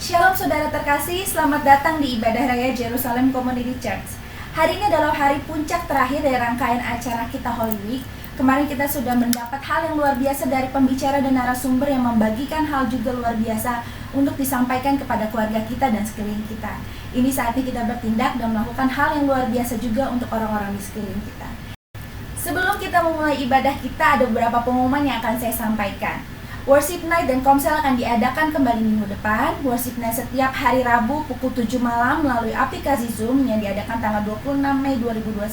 Shalom saudara terkasih, selamat datang di Ibadah Raya Jerusalem Community Church. Hari ini adalah hari puncak terakhir dari rangkaian acara kita Holy Week. Kemarin kita sudah mendapat hal yang luar biasa dari pembicara dan narasumber yang membagikan hal juga luar biasa untuk disampaikan kepada keluarga kita dan sekeliling kita. Ini saatnya kita bertindak dan melakukan hal yang luar biasa juga untuk orang-orang di sekeliling kita. Sebelum kita memulai ibadah kita, ada beberapa pengumuman yang akan saya sampaikan. Worship Night dan Komsel akan diadakan kembali minggu depan. Worship Night setiap hari Rabu pukul 7 malam melalui aplikasi Zoom yang diadakan tanggal 26 Mei 2021.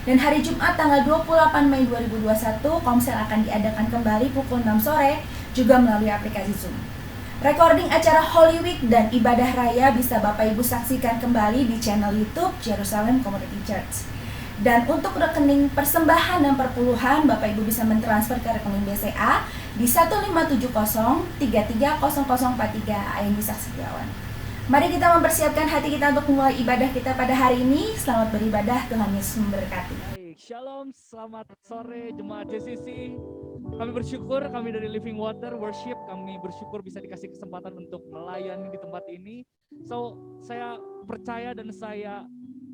Dan hari Jumat tanggal 28 Mei 2021, Komsel akan diadakan kembali pukul 6 sore juga melalui aplikasi Zoom. Recording acara Holy Week dan Ibadah Raya bisa Bapak Ibu saksikan kembali di channel YouTube Jerusalem Community Church. Dan untuk rekening persembahan dan perpuluhan, Bapak Ibu bisa mentransfer ke rekening BCA di 1570330043 Ayun Bisa Setiawan. Mari kita mempersiapkan hati kita untuk memulai ibadah kita pada hari ini. Selamat beribadah, Tuhan Yesus memberkati. Baik, shalom, selamat sore jemaat JCC. Kami bersyukur, kami dari Living Water Worship, kami bersyukur bisa dikasih kesempatan untuk melayani di tempat ini. So, saya percaya dan saya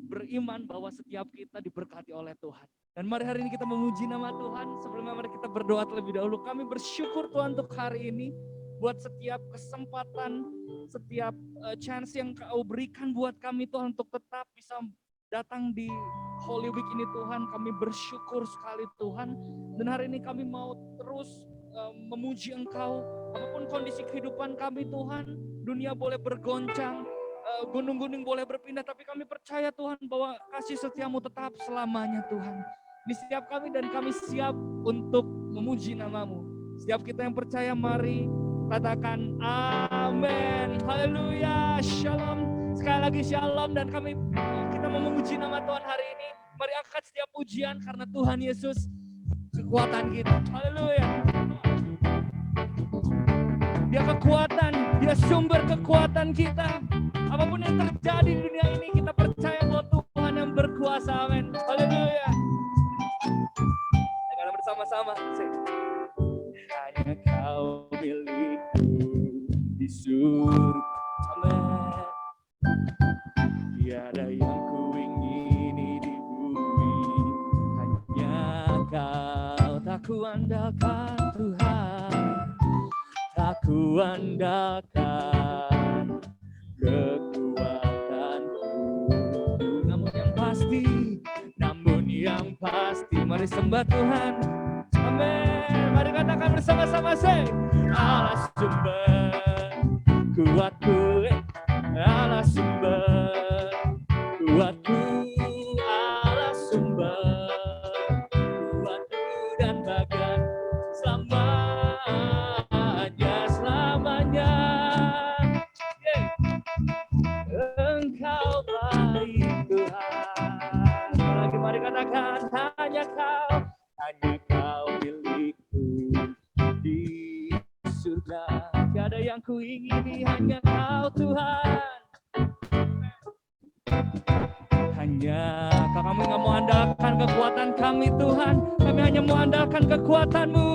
beriman bahwa setiap kita diberkati oleh Tuhan. Dan mari hari ini kita memuji nama Tuhan. Sebelumnya mari kita berdoa terlebih dahulu. Kami bersyukur Tuhan untuk hari ini, buat setiap kesempatan, setiap chance yang Kau berikan buat kami Tuhan untuk tetap bisa datang di Holy Week ini Tuhan. Kami bersyukur sekali Tuhan. Dan hari ini kami mau terus memuji Engkau. Apapun kondisi kehidupan kami Tuhan, dunia boleh bergoncang, gunung-gunung boleh berpindah, tapi kami percaya Tuhan bahwa kasih setiamu tetap selamanya Tuhan. Di setiap kami dan kami siap untuk memuji namamu. Setiap kita yang percaya mari katakan amin. Haleluya, shalom. Sekali lagi shalom dan kita mau memuji nama Tuhan hari ini. Mari angkat setiap pujian karena Tuhan Yesus kekuatan kita. Haleluya. Dia kekuatan, dia sumber kekuatan kita. Apapun yang terjadi di dunia ini, kita percaya bahwa Tuhan yang berkuasa. Amin. Haleluya. Kita bersama-sama. Hanya Kau milikku di surga. Amin. Tiada yang kuingini di bumi. Hanya Kau, tak kuandalkan Tuhan. Tak kuandalkan kekuatanku, namun yang pasti, mari sembah Tuhan. Amin. Mari katakan bersama-sama, Allah sumber kuatku, Allah sumber kuatku, Allah sumber kuatku dan bagian selamanya. Engkau baik Tuhan. Lagi mari katakan hanya Kau milikku di surga. Tiada yang kuingini, hanya Kau Tuhan. Hanya kami nggak mau andalkan kekuatan kami Tuhan. Kami hanya mau andalkan kekuatan-Mu.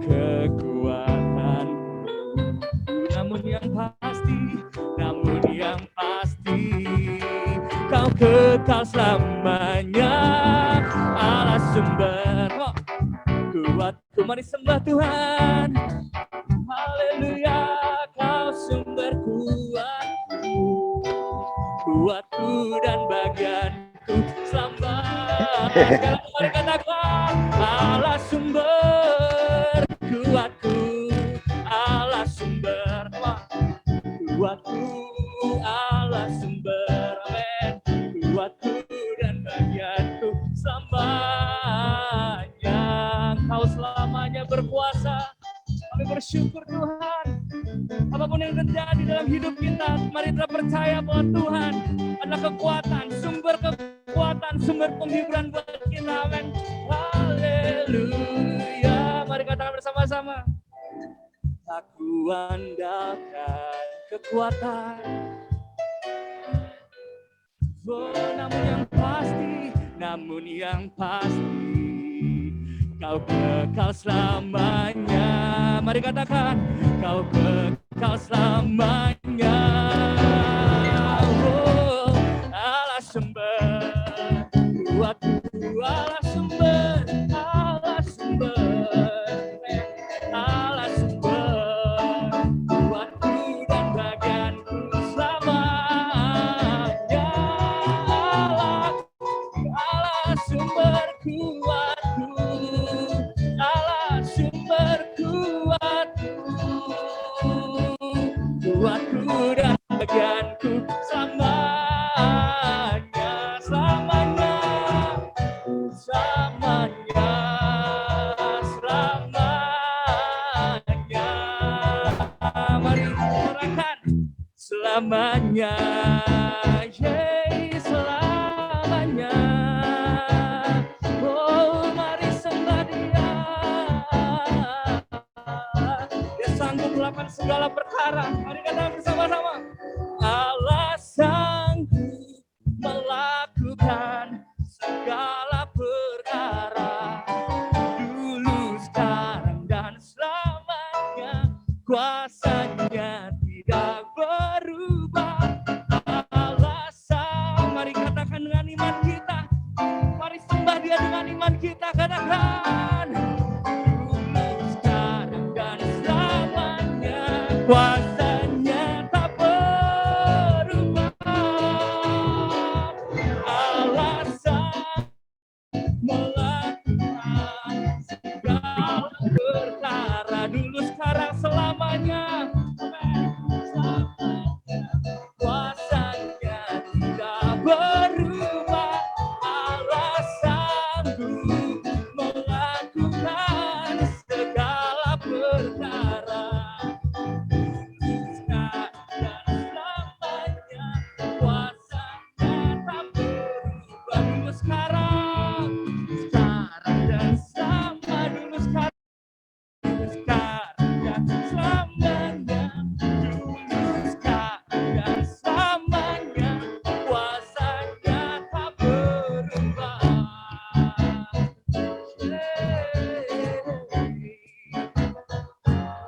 Kekuatan, namun yang pasti Kau kekal selamanya. Allah sumber kuatku, mari sembah Tuhan. Haleluya, Kau sumber kuatku dan bagianku selamanya. Mari katakan Allah sumber kuatku, Allah sumber kuatku, Allah sumber, amin, kuatku dan bagianku selamanya. Kau selamanya berkuasa. Kami bersyukur Tuhan. Apapun yang terjadi dalam hidup kita, mari kita percaya bahwa Tuhan adalah kekuatan, sumber penghiburan buat kita. Amin. Haleluya. Mari katakan bersama-sama. Tak kuandalkan kekuatan, namun yang pasti Kau kekal selamanya. Mari katakan Kau kekal selamanya. Oh, Allah sumber kuatku, Allah sumber, Allah sumber, Allah sumber kuatku dan bagianku selamanya. Allah sumber kuatku, Allah sumber kuatku, kuatku dan bagianku selamanya, selamanya, selamanya, selamanya. Mari sorakan selamanya, selamanya. Oh, mari sembah Dia. Dia sanggup melakukan segala perkara. Mari katakan bersama-sama. Allah sanggup melakukan segala perkara, dulu, sekarang, dan selamanya. Kuasanya tidak berubah. Allah sang, mari katakan dengan iman kita. Mari sembah Dia dengan iman kita. Katakan dulu, sekarang, dan selamanya. Kuasanya tak berubah. Allah sang melakukan segala perkara, dulu, sekarang, selamanya. Kuasanya tidak berubah. Allah sanggup melakukan segala perkara, dulu, sekarang, dan selamanya. Kuasanya tak berubah. Dulu, sekarang, dan sama, dulu, sekarang, dan selamanya. Dulu, sekarang, dan selamanya. Kuasanya tak berubah.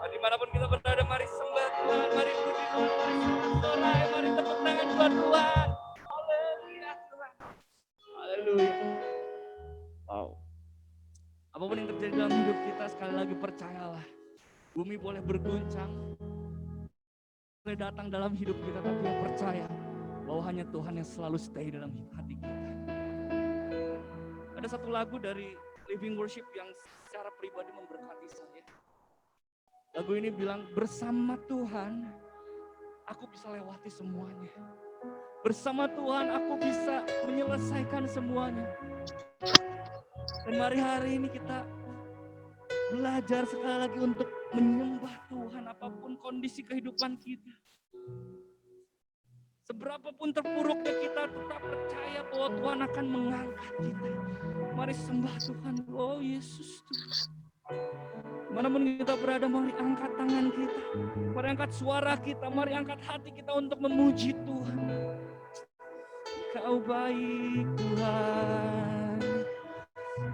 Dimanapun kita berada, mari sembah Tuhan, mari puji Tuhan, mari sorak, mari tepuk tangan buat Tuhan. Haleluya Tuhan. Haleluya. Wow. Apapun yang terjadi dalam hidup kita, sekali lagi percayalah, bumi boleh berguncang, boleh datang dalam hidup kita, tapi yang percaya bahwa hanya Tuhan yang selalu stay dalam hati kita. Ada satu lagu dari Living Worship yang secara pribadi memberkati saya. Lagu ini bilang, bersama Tuhan aku bisa lewati semuanya. Bersama Tuhan aku bisa menyelesaikan semuanya. Dan mari hari ini kita belajar sekali lagi untuk menyembah Tuhan apapun kondisi kehidupan kita. Seberapapun terpuruknya kita, tetap percaya bahwa Tuhan akan mengangkat kita. Mari sembah Tuhan. Oh Yesus Tuhan. Dimanapun kita berada, mari angkat tangan kita. Mari angkat suara kita. Mari angkat hati kita untuk memuji Tuhan. Kau baik Tuhan.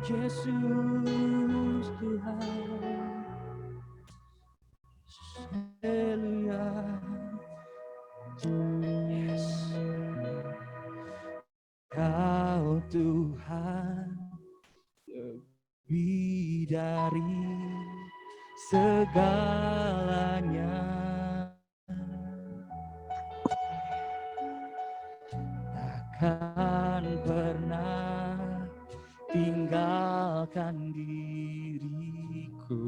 Yesus Tuhan. Haleluya. Yes. Kau Tuhan lebih dari segalanya. Takkan pernah tinggalkan diriku.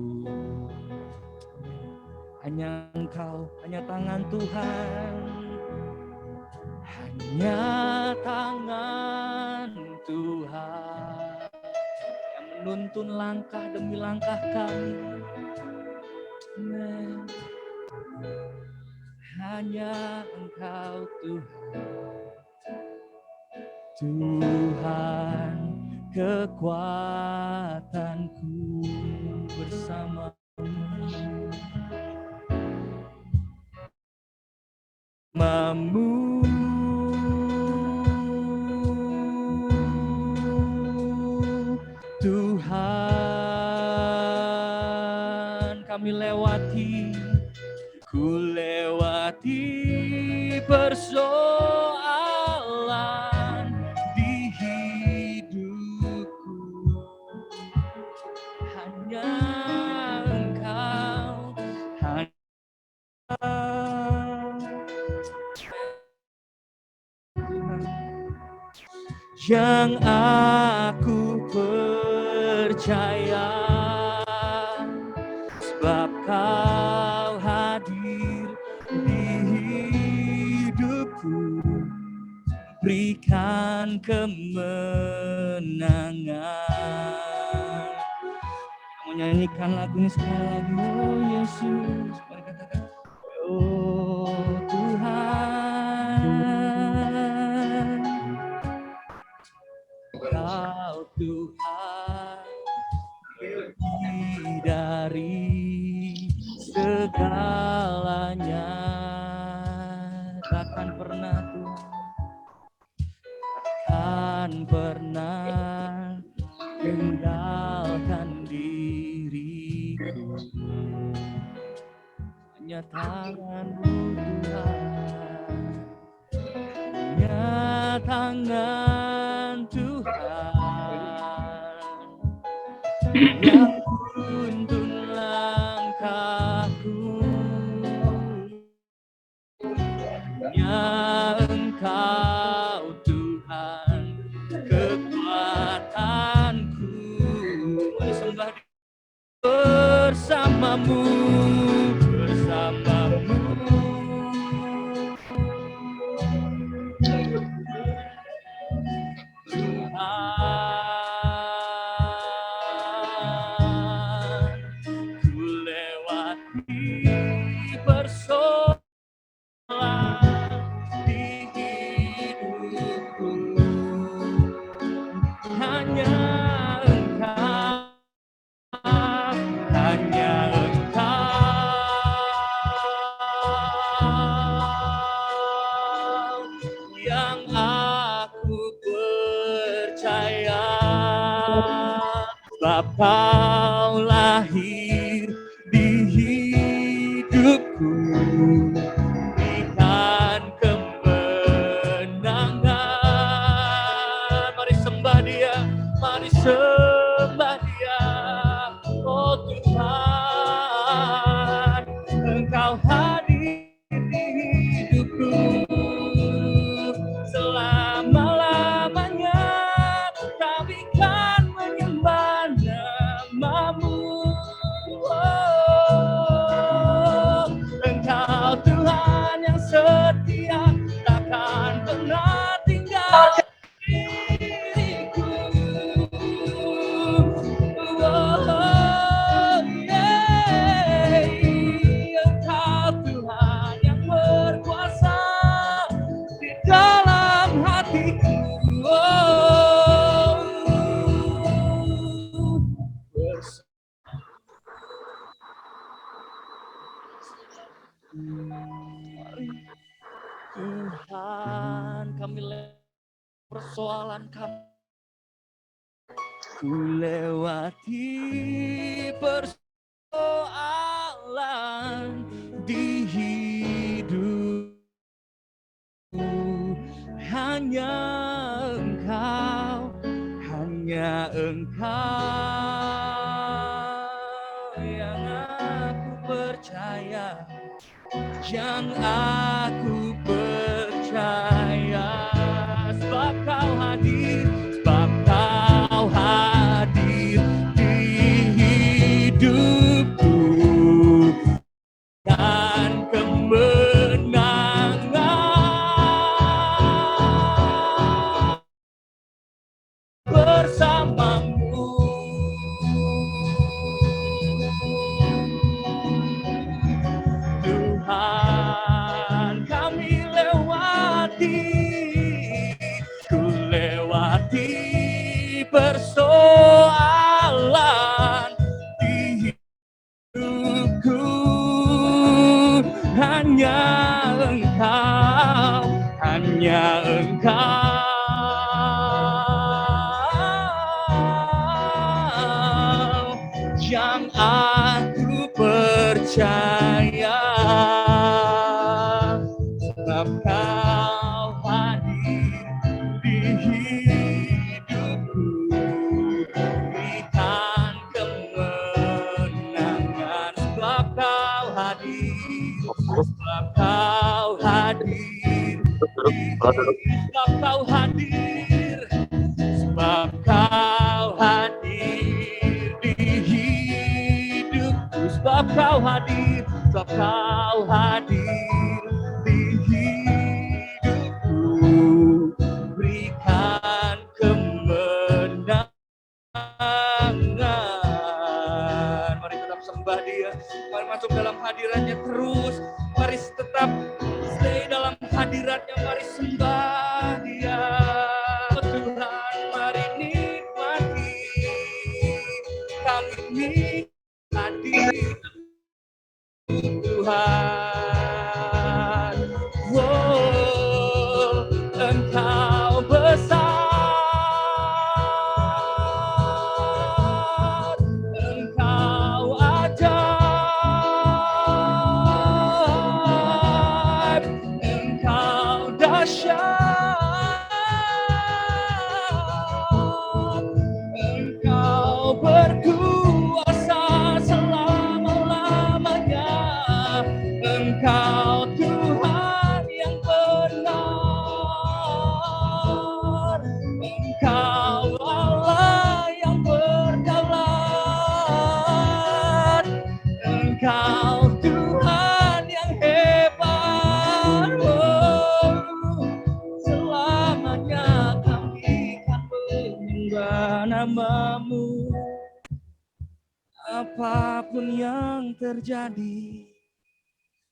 Hanya Engkau, hanya tangan Tuhan, hanya tangan Tuhan yang menuntun langkah demi langkah kami. Hanya Engkau Tuhan, Tuhan kekuatanku bersamamu. Tuhan, kami lewati Ku lewati persoalan di hidupku, hanya Engkau, yang aku percaya, sebab Kau hadir di hidupku, berikan kemenangan. Kamu nyanyikan lagu ini sekali lagi, oh Yesus, mari katakan, oh Tuhan, Kau Tuhan lebih dari segalanya. Takkan pernah Tuhan, takkan pernah tinggalkan diriku. Hanya tangan-Mu Tuhan, hanya tangan Tuhan yang tuntun langkahku. Hanya Engkau Tuhan kekuatanku. Mari sembah bersamamu, bersamamu. Tuhan, ku lewati persoalan di hidupku, hanya Engkau, hanya Engkau yang aku percaya, sebab Kau lahir di hidupku, berikan kemenangan. Mari sembah Dia, mari sembah Dia. Oh Tuhan, Engkau hadir di hidupku selama-lamanya. Kami kan menyembah nama-Mu. Oh, Engkau Tuhan yang setia, takkan pernah tinggal diriku. Oh, yeah. Engkau Tuhan yang berkuasa di dalam hatiku. Oh, Tuhan, kami persoalan kami, ku lewati persoalan di hidupku, hanya Engkau, hanya Engkau yang aku percaya, yang aku percaya, sebab Kau hadir, sebab Kau hadir di hidupku, dan kemenangan bersamamu. Tuhan, kami ku lewati persoalan di hidupku, hanya Engkau, hanya Engkau yang aku percaya. sebab Kau hadir, sebab Kau hadir, sebab Kau hadir di hidupku, sebab Kau hadir, sebab Kau hadir di hidupku, berikan kemenangan. Mari tetap sembah Dia, mari masuk dalam hadiratnya terus, mari tetap stay dalam hadiratnya, mari sembah Dia. Tuhan, mari nikmati, kami nikmati Tuhan. Oh, Engkau besar, Engkau ajaib, Engkau dahsyat, Engkau berkuasa selama-lamanya, Engkau Tuhan yang benar, Engkau Allah yang berdaulat, Engkau Tuhan yang hebat. Oh, selamanya kami akan menyembah nama-Mu. Apapun yang terjadi,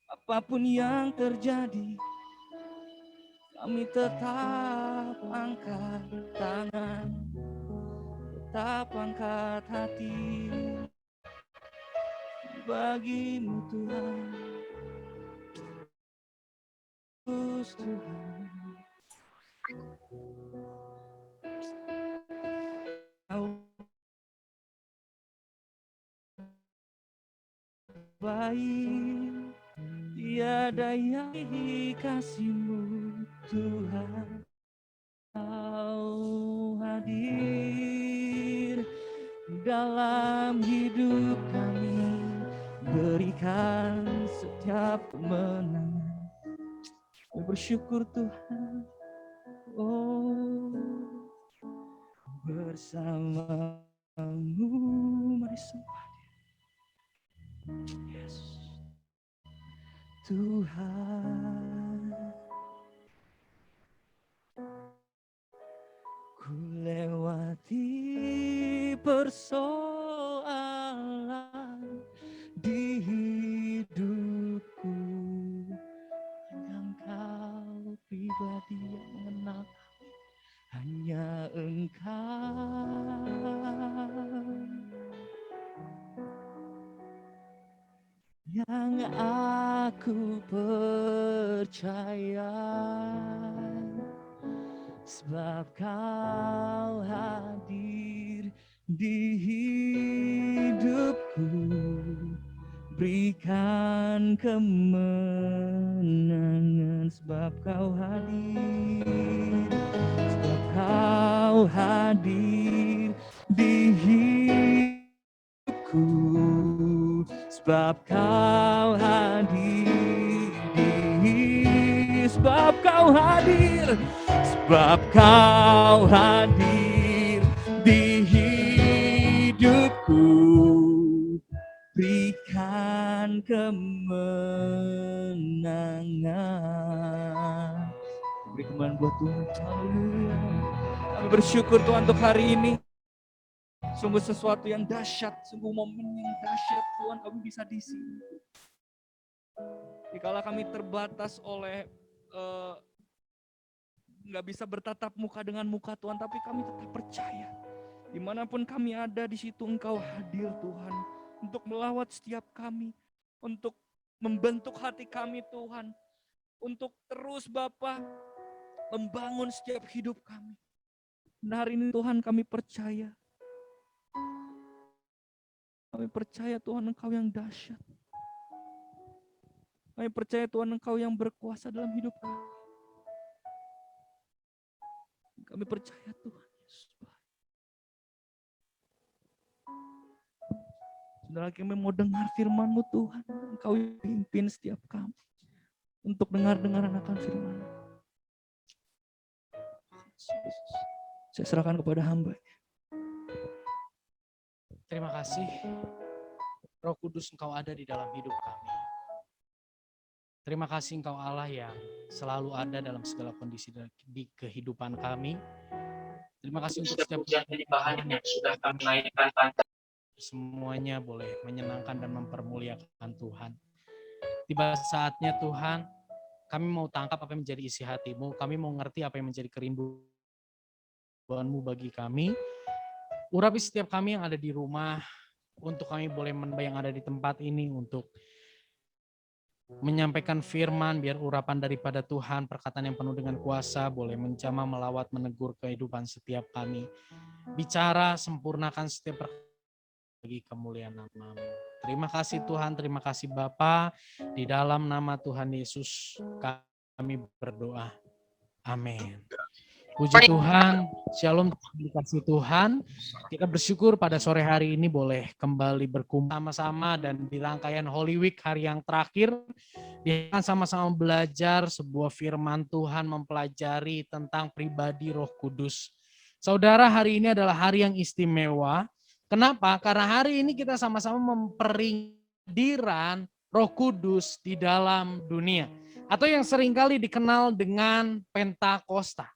apapun yang terjadi, kami tetap angkat tangan, tetap angkat hati bagi-Mu Tuhan. Terus Tuhan, Kau baik, tiada yang kasih-Mu Tuhan. Kau hadir dalam hidup kami, berikan setiap kemenangan. Kami bersyukur Tuhan. Oh, bersama-Mu, mari sembah Dia. Yes. Tuhan, ku lewati persoalan di hidupku, hanya Engkau pribadi yang mengenal kami, hanya Engkau yang aku percaya, sebab Kau hadir di hidupku, berikan kemenangan, sebab Kau hadir, sebab Kau hadir di hidupku, sebab Kau hadir sebab Kau hadir, sebab Kau hadir di hidupku, berikan kemenangan. Beri kemenangan buat Tuhan. Haleluya. Kami bersyukur Tuhan untuk hari ini. Sungguh sesuatu yang dahsyat, sungguh momen yang dahsyat Tuhan, kami bisa di sini. Dikala kami terbatas oleh nggak bisa bertatap muka dengan muka Tuhan, tapi kami tetap percaya. Dimanapun kami ada, di situ Engkau hadir Tuhan, untuk melawat setiap kami, untuk membentuk hati kami Tuhan, untuk terus Bapa membangun setiap hidup kami. Dan hari ini Tuhan kami percaya. Kami percaya Tuhan Engkau yang dahsyat. Kami percaya Tuhan Engkau yang berkuasa dalam hidup kami. Kami percaya Tuhan Yesus. Saudara, kami mau dengar firman-Mu Tuhan. Engkau pimpin setiap kami untuk dengar-dengaran akan firman-Mu. Saya serahkan kepada hamba. Terima kasih, Roh Kudus, Engkau ada di dalam hidup kami. Terima kasih Engkau Allah yang selalu ada dalam segala kondisi di kehidupan kami. Terima kasih untuk setiap bahan yang sudah kami naikkan. Semuanya boleh menyenangkan dan mempermuliakan Tuhan. Tiba saatnya Tuhan, kami mau tangkap apa yang menjadi isi hati-Mu. Kami mau ngerti apa yang menjadi kerinduan-Mu bagi kami. Urapi setiap kami yang ada di rumah, untuk kami boleh yang ada di tempat ini, untuk menyampaikan firman, biar urapan daripada Tuhan, perkataan yang penuh dengan kuasa, boleh menjamah, melawat, menegur kehidupan setiap kami. Bicara, sempurnakan setiap perkataan bagi kemuliaan nama-Mu. Terima kasih Tuhan, terima kasih Bapa. Di dalam nama Tuhan Yesus kami berdoa. Amin. Puji Tuhan, shalom, dikasih Tuhan. Kita bersyukur pada sore hari ini boleh kembali berkumpul sama-sama dan di rangkaian Holy Week hari yang terakhir, kita sama-sama belajar sebuah firman Tuhan, mempelajari tentang pribadi Roh Kudus. Saudara, hari ini adalah hari yang istimewa. Kenapa? Karena hari ini kita sama-sama memperingati kehadiran Roh Kudus di dalam dunia. Atau yang seringkali dikenal dengan Pentakosta.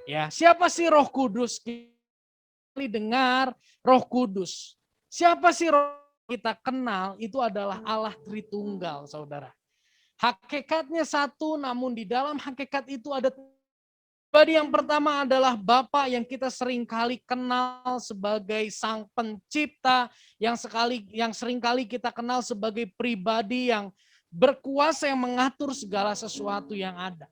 Ya, siapa sih Roh Kudus? Kita dengar Roh Kudus. Siapa sih Roh kita kenal? Itu adalah Allah Tritunggal, saudara. Hakikatnya satu, namun di dalam hakikat itu ada pribadi. Yang pertama adalah Bapa yang kita seringkali kenal sebagai Sang Pencipta, yang seringkali kita kenal sebagai pribadi yang berkuasa, yang mengatur segala sesuatu yang ada.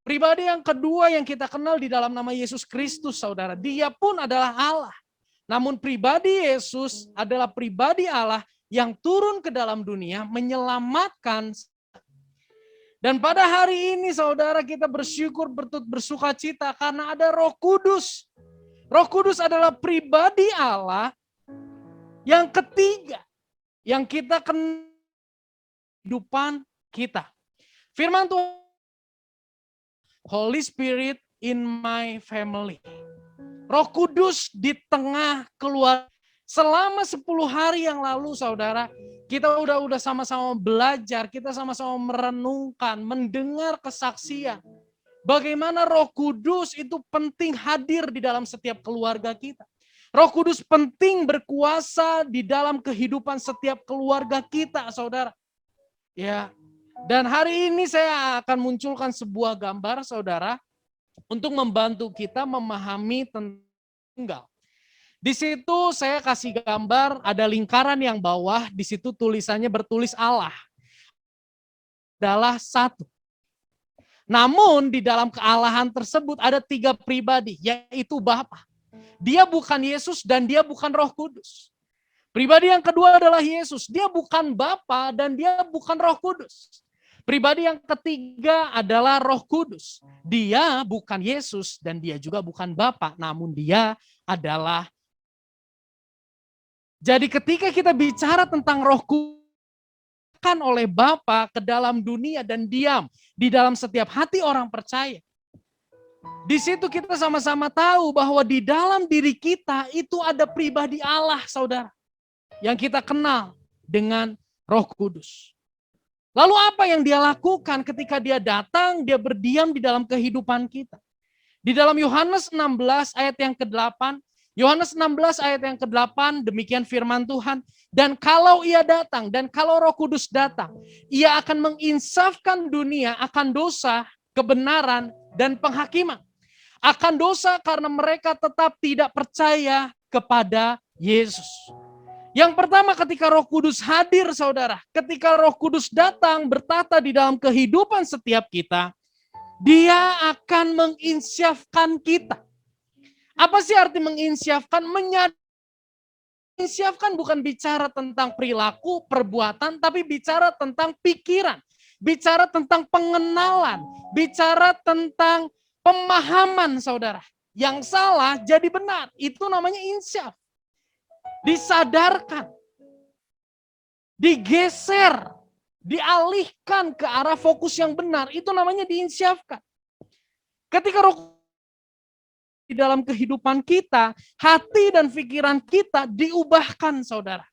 Pribadi yang kedua yang kita kenal di dalam nama Yesus Kristus, saudara. Dia pun adalah Allah. Namun pribadi Yesus adalah pribadi Allah yang turun ke dalam dunia menyelamatkan. Dan pada hari ini, saudara, kita bersyukur, bersuka cita karena ada Roh Kudus. Roh Kudus adalah pribadi Allah yang ketiga yang kita kenal kehidupan kita. Firman Tuhan, Holy Spirit in my family. Roh Kudus di tengah keluarga. Selama 10 hari yang lalu, saudara, kita udah sama-sama belajar, kita sama-sama merenungkan, mendengar kesaksian. Bagaimana Roh Kudus itu penting hadir di dalam setiap keluarga kita. Roh Kudus penting berkuasa di dalam kehidupan setiap keluarga kita, saudara. Ya. Dan hari ini saya akan munculkan sebuah gambar, saudara, untuk membantu kita memahami tentang. Di situ saya kasih gambar, ada lingkaran yang bawah, di situ tulisannya bertulis Allah. Adalah satu. Namun di dalam kealahan tersebut ada 3 pribadi, yaitu Bapa. Dia bukan Yesus dan dia bukan Roh Kudus. Pribadi yang kedua adalah Yesus, dia bukan Bapa dan dia bukan Roh Kudus. Pribadi yang ketiga adalah Roh Kudus. Dia bukan Yesus dan dia juga bukan Bapa, namun dia adalah. Jadi ketika kita bicara tentang Roh Kudus oleh Bapa ke dalam dunia dan diam di dalam setiap hati orang percaya. Di situ kita sama-sama tahu bahwa di dalam diri kita itu ada pribadi Allah, saudara. Yang kita kenal dengan Roh Kudus. Lalu apa yang dia lakukan ketika dia datang, dia berdiam di dalam kehidupan kita. Di dalam Yohanes 16 ayat yang ke-8, Yohanes 16 ayat yang ke-8, demikian firman Tuhan. Dan kalau ia datang, dan kalau Roh Kudus datang, ia akan menginsafkan dunia akan dosa, kebenaran, dan penghakiman. Akan dosa karena mereka tetap tidak percaya kepada Yesus. Yang pertama ketika Roh Kudus hadir, saudara, ketika Roh Kudus datang bertata di dalam kehidupan setiap kita, dia akan menginsyafkan kita. Apa sih arti menginsyafkan? Menginsyafkan bukan bicara tentang perilaku, perbuatan, tapi bicara tentang pikiran, bicara tentang pengenalan, bicara tentang pemahaman, saudara. Yang salah jadi benar, itu namanya insyaf. Disadarkan. digeser, dialihkan ke arah fokus yang benar. Itu namanya diinsyafkan. Ketika Roh di dalam kehidupan kita, hati dan pikiran kita diubahkan, saudara.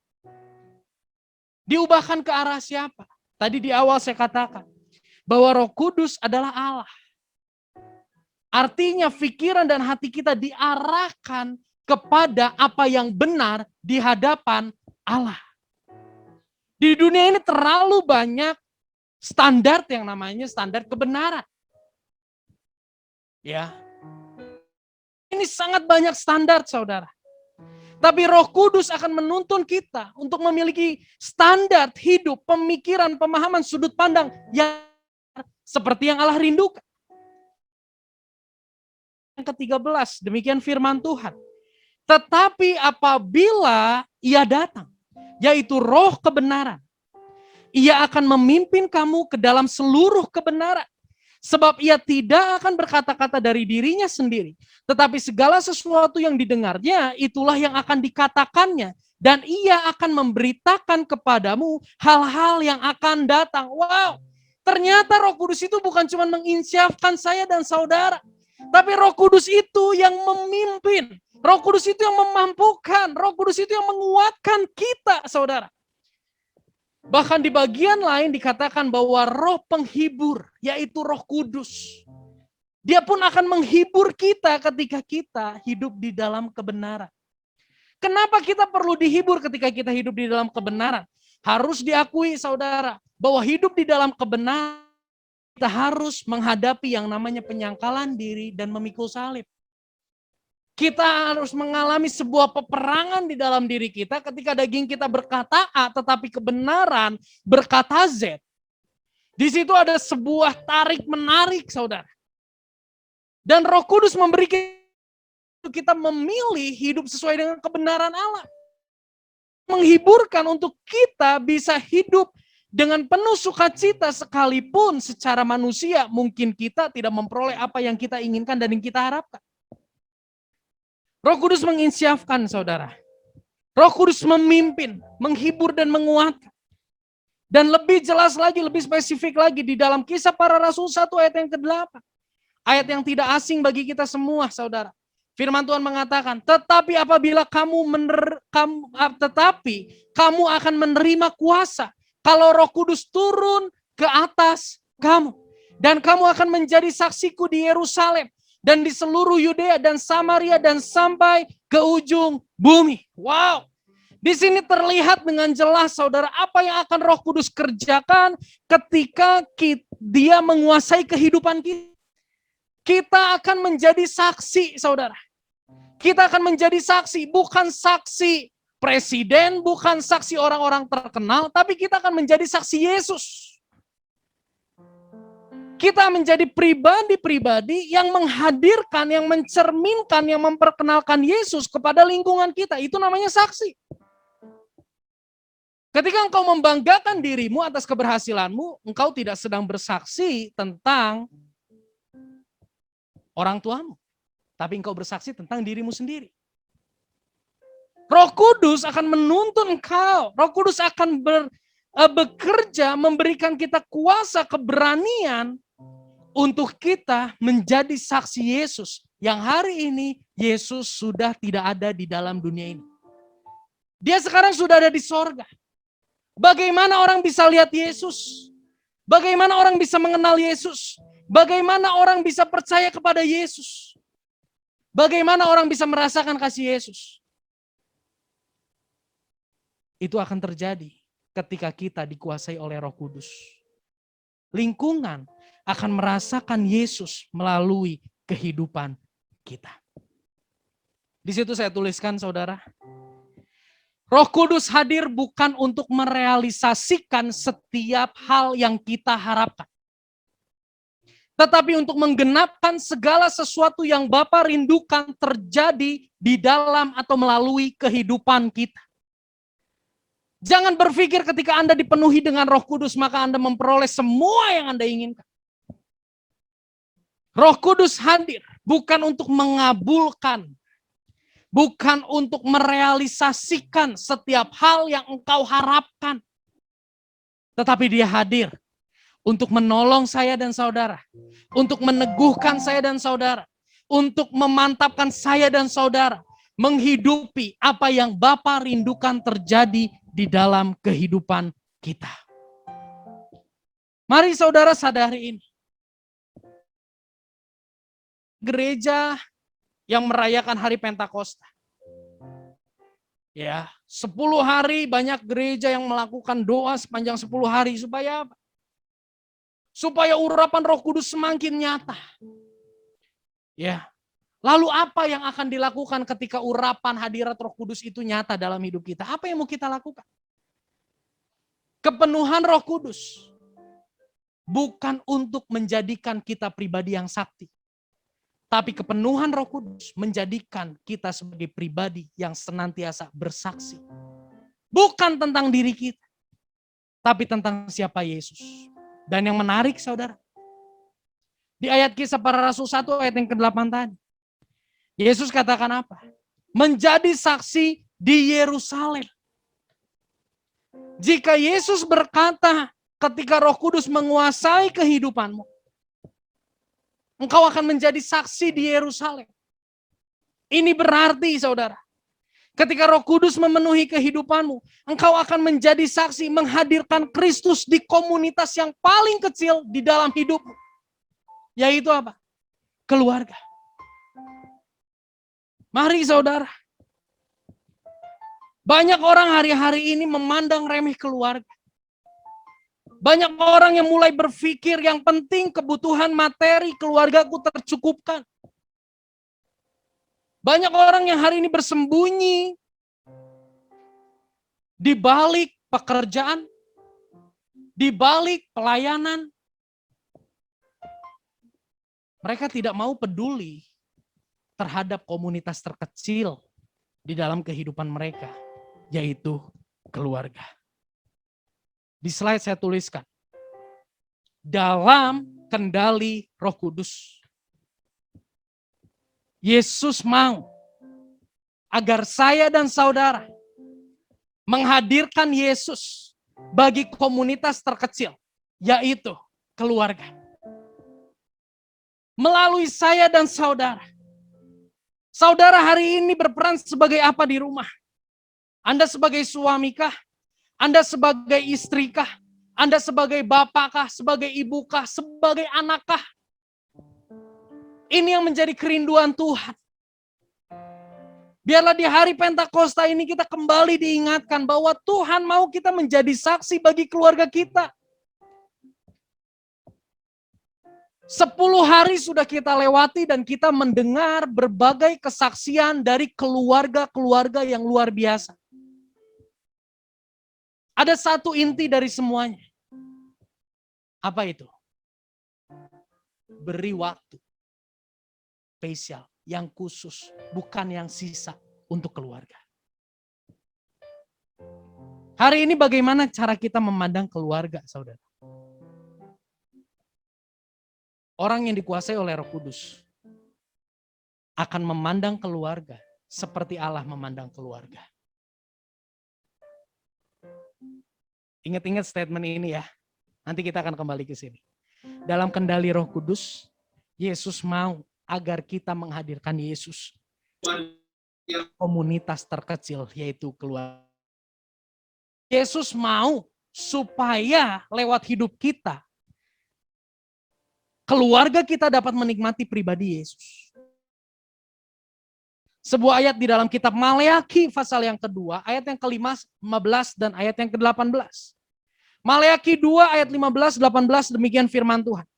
Diubahkan ke arah siapa? Tadi di awal saya katakan bahwa Roh Kudus adalah Allah. Artinya pikiran dan hati kita diarahkan kepada apa yang benar di hadapan Allah. Di dunia ini terlalu banyak standar yang namanya standar kebenaran. Ya. Ini sangat banyak standar, saudara. Tapi Roh Kudus akan menuntun kita untuk memiliki standar hidup, pemikiran, pemahaman, sudut pandang yang seperti yang Allah rindukan. Yang ke-13, demikian firman Tuhan. Tetapi apabila ia datang, yaitu Roh kebenaran, ia akan memimpin kamu ke dalam seluruh kebenaran. Sebab ia tidak akan berkata-kata dari dirinya sendiri. Tetapi segala sesuatu yang didengarnya, itulah yang akan dikatakannya. Dan ia akan memberitakan kepadamu hal-hal yang akan datang. Wow, ternyata Roh Kudus itu bukan cuma menginsyafkan saya dan saudara. Tapi Roh Kudus itu yang memimpin. Roh Kudus itu yang memampukan. Roh Kudus itu yang menguatkan kita, saudara. Bahkan di bagian lain dikatakan bahwa roh penghibur, yaitu Roh Kudus. Dia pun akan menghibur kita ketika kita hidup di dalam kebenaran. Kenapa kita perlu dihibur ketika kita hidup di dalam kebenaran? Harus diakui, saudara, bahwa hidup di dalam kebenaran, kita harus menghadapi yang namanya penyangkalan diri dan memikul salib. Kita harus mengalami sebuah peperangan di dalam diri kita ketika daging kita berkata A, tetapi kebenaran berkata Z. Di situ ada sebuah tarik-menarik, saudara. Dan Roh Kudus memberi kita memilih hidup sesuai dengan kebenaran Allah. Menghiburkan untuk kita bisa hidup dengan penuh sukacita sekalipun secara manusia mungkin kita tidak memperoleh apa yang kita inginkan dan yang kita harapkan. Roh Kudus menginsyafkan, saudara. Roh Kudus memimpin, menghibur dan menguatkan. Dan lebih jelas lagi, lebih spesifik lagi di dalam Kisah Para Rasul 1 ayat yang ke-8. Ayat yang tidak asing bagi kita semua, saudara. Firman Tuhan mengatakan, tetapi kamu akan menerima kuasa kalau Roh Kudus turun ke atas kamu. Dan kamu akan menjadi saksiku di Yerusalem dan di seluruh Yudea dan Samaria dan sampai ke ujung bumi. Wow. Di sini terlihat dengan jelas, saudara, apa yang akan Roh Kudus kerjakan ketika dia menguasai kehidupan kita. Kita akan menjadi saksi, saudara. Kita akan menjadi saksi, bukan saksi presiden, bukan saksi orang-orang terkenal, tapi kita akan menjadi saksi Yesus. Kita menjadi pribadi-pribadi yang menghadirkan, yang mencerminkan, yang memperkenalkan Yesus kepada lingkungan kita. Itu namanya saksi. Ketika engkau membanggakan dirimu atas keberhasilanmu, engkau tidak sedang bersaksi tentang orang tuamu. Tapi engkau bersaksi tentang dirimu sendiri. Roh Kudus akan menuntun engkau. Roh Kudus akan bekerja, memberikan kita kuasa, keberanian, untuk kita menjadi saksi Yesus. Yang hari ini Yesus sudah tidak ada di dalam dunia ini. Dia sekarang sudah ada di sorga. Bagaimana orang bisa lihat Yesus? Bagaimana orang bisa mengenal Yesus? Bagaimana orang bisa percaya kepada Yesus? Bagaimana orang bisa merasakan kasih Yesus? Itu akan terjadi ketika kita dikuasai oleh Roh Kudus. Lingkungan akan merasakan Yesus melalui kehidupan kita. Di situ saya tuliskan, saudara, Roh Kudus hadir bukan untuk merealisasikan setiap hal yang kita harapkan, tetapi untuk menggenapkan segala sesuatu yang Bapa rindukan terjadi di dalam atau melalui kehidupan kita. Jangan berpikir ketika Anda dipenuhi dengan Roh Kudus maka Anda memperoleh semua yang Anda inginkan. Roh Kudus hadir bukan untuk mengabulkan, bukan untuk merealisasikan setiap hal yang engkau harapkan. Tetapi dia hadir untuk menolong saya dan saudara, untuk meneguhkan saya dan saudara, untuk memantapkan saya dan saudara, menghidupi apa yang Bapa rindukan terjadi di dalam kehidupan kita. Mari saudara sadari ini. Gereja yang merayakan hari Pentakosta. Ya, 10 hari banyak gereja yang melakukan doa sepanjang 10 hari supaya apa? Supaya urapan Roh Kudus semakin nyata. Ya. Lalu apa yang akan dilakukan ketika urapan hadirat Roh Kudus itu nyata dalam hidup kita? Apa yang mau kita lakukan? Kepenuhan Roh Kudus bukan untuk menjadikan kita pribadi yang sakti. Tapi kepenuhan Roh Kudus menjadikan kita sebagai pribadi yang senantiasa bersaksi. Bukan tentang diri kita, tapi tentang siapa Yesus. Dan yang menarik saudara, di ayat Kisah Para Rasul 1 ayat yang ke-8 tadi, Yesus katakan apa? Menjadi saksi di Yerusalem. Jika Yesus berkata ketika Roh Kudus menguasai kehidupanmu, engkau akan menjadi saksi di Yerusalem. Ini berarti saudara, ketika Roh Kudus memenuhi kehidupanmu, engkau akan menjadi saksi menghadirkan Kristus di komunitas yang paling kecil di dalam hidupmu. Yaitu apa? Keluarga. Mari saudara. Banyak orang hari-hari ini memandang remeh keluarga. Banyak orang yang mulai berpikir yang penting kebutuhan materi keluargaku tercukupkan. Banyak orang yang hari ini bersembunyi di balik pekerjaan, di balik pelayanan. Mereka tidak mau peduli terhadap komunitas terkecil di dalam kehidupan mereka, yaitu keluarga. Di slide saya tuliskan, dalam kendali Roh Kudus, Yesus mau agar saya dan saudara menghadirkan Yesus bagi komunitas terkecil, yaitu keluarga. Melalui saya dan saudara. Saudara hari ini berperan sebagai apa di rumah? Anda sebagai suamikah? Anda sebagai istrikah? Anda sebagai bapakkah? Sebagai ibukah? Sebagai anakkah? Ini yang menjadi kerinduan Tuhan. Biarlah di hari Pentakosta ini kita kembali diingatkan bahwa Tuhan mau kita menjadi saksi bagi keluarga kita. 10 hari sudah kita lewati dan kita mendengar berbagai kesaksian dari keluarga-keluarga yang luar biasa. Ada satu inti dari semuanya. Apa itu? Beri waktu spesial, yang khusus, bukan yang sisa untuk keluarga. Hari ini bagaimana cara kita memandang keluarga, saudara? Orang yang dikuasai oleh Roh Kudus akan memandang keluarga seperti Allah memandang keluarga. Ingat-ingat statement ini ya. Nanti kita akan kembali ke sini. Dalam kendali Roh Kudus, Yesus mau agar kita menghadirkan Yesus komunitas terkecil, yaitu keluarga. Yesus mau supaya lewat hidup kita, keluarga kita dapat menikmati pribadi Yesus. Sebuah ayat di dalam kitab Maleakhi pasal yang kedua, ayat yang ke-15 dan ayat yang ke-18. Maleakhi 2 ayat 15-18 demikian firman Tuhan.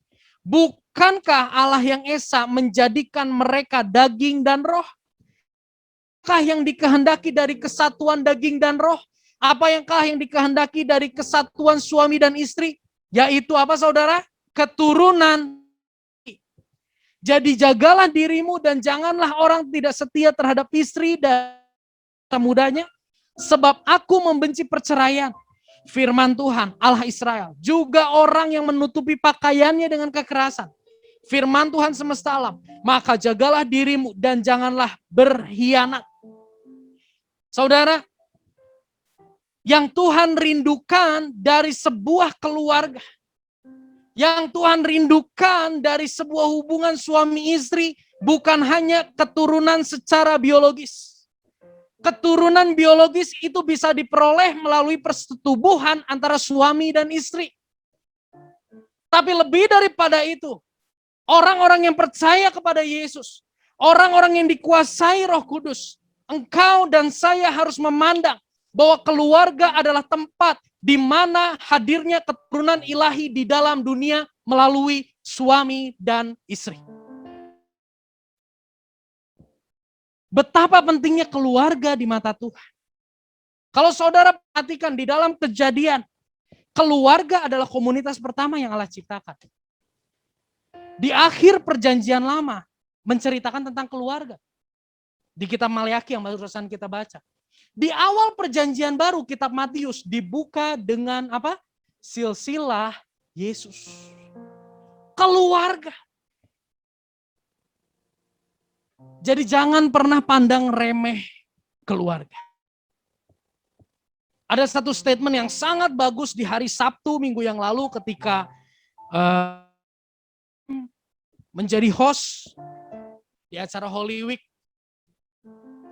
Bukankah Allah yang Esa menjadikan mereka daging dan roh? Apakah yang dikehendaki dari kesatuan daging dan roh? Apa yang dikehendaki dari kesatuan suami dan istri? Yaitu apa saudara? Keturunan. Jadi jagalah dirimu dan janganlah orang tidak setia terhadap istri dan mudanya. Sebab aku membenci perceraian. Firman Tuhan Allah Israel. Juga orang yang menutupi pakaiannya dengan kekerasan. Firman Tuhan semesta alam. Maka jagalah dirimu dan janganlah berkhianat. Saudara, Yang Tuhan rindukan dari sebuah keluarga. Yang Tuhan rindukan dari sebuah hubungan suami istri bukan hanya keturunan secara biologis. Keturunan biologis itu bisa diperoleh melalui persetubuhan antara suami dan istri. Tapi lebih daripada itu, orang-orang yang percaya kepada Yesus, orang-orang yang dikuasai Roh Kudus, engkau dan saya harus memandang bahwa keluarga adalah tempat di mana hadirnya keturunan ilahi di dalam dunia melalui suami dan istri. Betapa pentingnya keluarga di mata Tuhan. Kalau saudara perhatikan di dalam Kejadian, keluarga adalah komunitas pertama yang Allah ciptakan. Di akhir perjanjian lama, menceritakan tentang keluarga. Di kitab Maleakhi yang barusan kita baca. Di awal perjanjian baru, kitab Matius dibuka dengan apa? Silsilah Yesus. Keluarga. Jadi jangan pernah pandang remeh keluarga. Ada satu statement yang sangat bagus di hari Sabtu minggu yang lalu ketika menjadi host di acara Holy Week.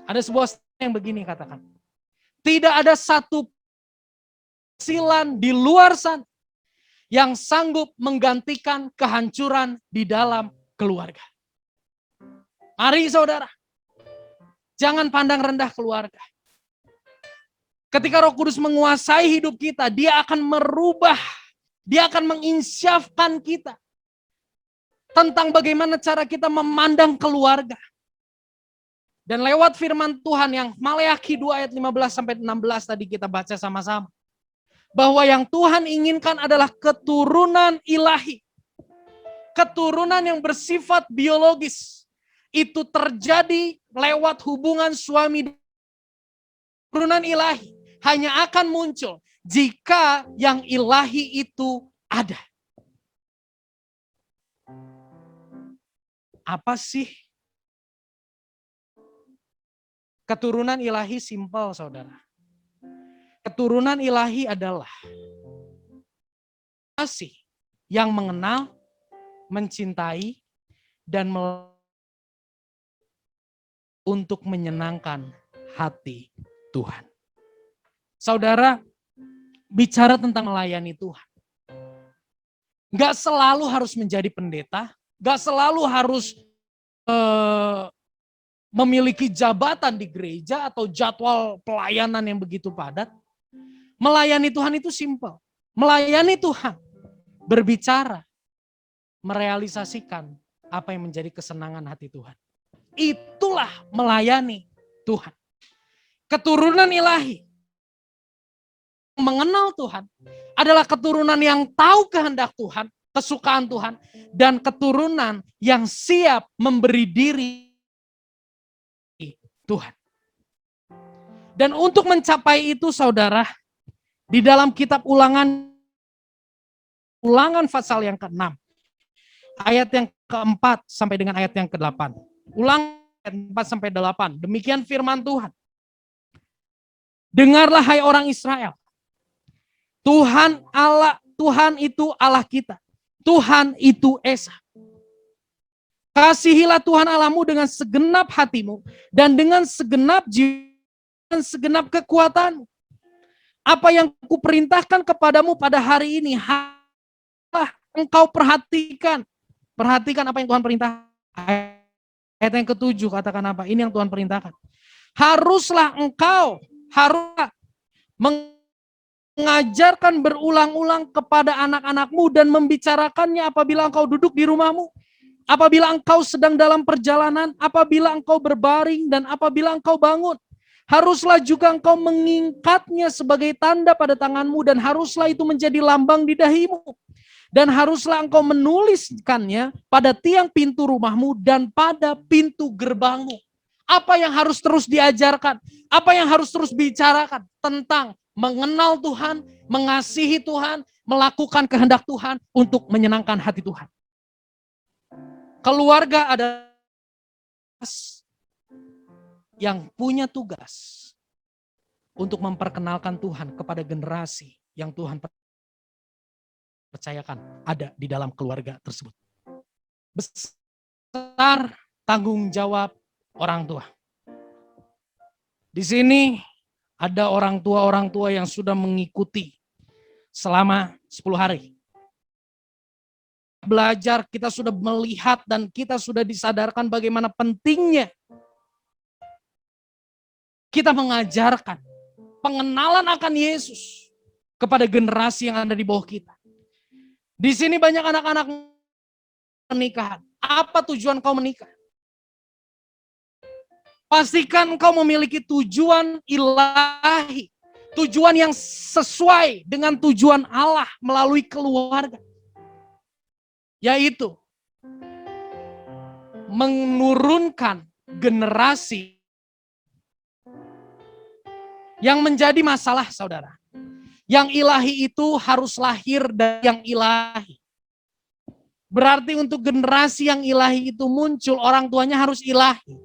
Ada sebuah statement yang begini katakan. Tidak ada satu silan di luar sana yang sanggup menggantikan kehancuran di dalam keluarga. Mari saudara, jangan pandang rendah keluarga. Ketika Roh Kudus menguasai hidup kita, dia akan merubah, dia akan menginsyafkan kita tentang bagaimana cara kita memandang keluarga. Dan lewat firman Tuhan yang Maleakhi 2 ayat 15-16 tadi kita baca sama-sama. Bahwa yang Tuhan inginkan adalah keturunan ilahi. Keturunan yang bersifat biologis. Itu terjadi lewat hubungan suami dan keturunan ilahi. Hanya akan muncul jika yang ilahi itu ada. Apa sih? Keturunan ilahi simpel, saudara. Keturunan ilahi adalah kasih yang mengenal, mencintai, dan untuk menyenangkan hati Tuhan. Saudara, bicara tentang melayani Tuhan. Gak selalu harus menjadi pendeta, gak selalu harus memiliki jabatan di gereja atau jadwal pelayanan yang begitu padat. Melayani Tuhan itu simpel. Melayani Tuhan, berbicara, merealisasikan apa yang menjadi kesenangan hati Tuhan. Itulah melayani Tuhan. Keturunan ilahi, mengenal Tuhan, adalah keturunan yang tahu kehendak Tuhan, kesukaan Tuhan, dan keturunan yang siap memberi diri Tuhan. Dan untuk mencapai itu saudara, di dalam kitab Ulangan pasal yang ke-6, ayat yang ke-4 sampai dengan ayat yang ke-8. Ulangan 4 sampai 8. Demikian firman Tuhan. Dengarlah hai orang Israel. Tuhan itu Allah kita. Tuhan itu Esa. Kasihilah Tuhan Allahmu dengan segenap hatimu dan dengan segenap jiwa dan segenap kekuatanmu. Apa yang kuperintahkan kepadamu pada hari ini, engkau perhatikan. Perhatikan apa yang Tuhan perintahkan. Ayat yang ke-7 katakan apa? Ini yang Tuhan perintahkan. Haruslah engkau mengajarkan berulang-ulang kepada anak-anakmu dan membicarakannya apabila engkau duduk di rumahmu. Apabila engkau sedang dalam perjalanan, apabila engkau berbaring, dan apabila engkau bangun. Haruslah juga engkau mengingkatnya sebagai tanda pada tanganmu, dan haruslah itu menjadi lambang di dahimu. Dan haruslah engkau menuliskannya pada tiang pintu rumahmu dan pada pintu gerbangmu. Apa yang harus terus diajarkan? Apa yang harus terus bicarakan? Tentang mengenal Tuhan, mengasihi Tuhan, melakukan kehendak Tuhan untuk menyenangkan hati Tuhan. Keluarga adalah yang punya tugas untuk memperkenalkan Tuhan kepada generasi yang Tuhan percayakan ada di dalam keluarga tersebut. Besar tanggung jawab orang tua. Di sini ada orang tua yang sudah mengikuti selama 10 hari. Belajar, kita sudah melihat dan kita sudah disadarkan bagaimana pentingnya kita mengajarkan pengenalan akan Yesus kepada generasi yang ada di bawah kita. Di sini banyak anak-anak pernikahan. Apa tujuan kau menikah? Pastikan kau memiliki tujuan ilahi. Tujuan yang sesuai dengan tujuan Allah melalui keluarga. Yaitu menurunkan generasi yang menjadi masalah, saudara. Yang ilahi itu harus lahir dari yang ilahi. Berarti untuk generasi yang ilahi itu muncul, orang tuanya harus ilahi.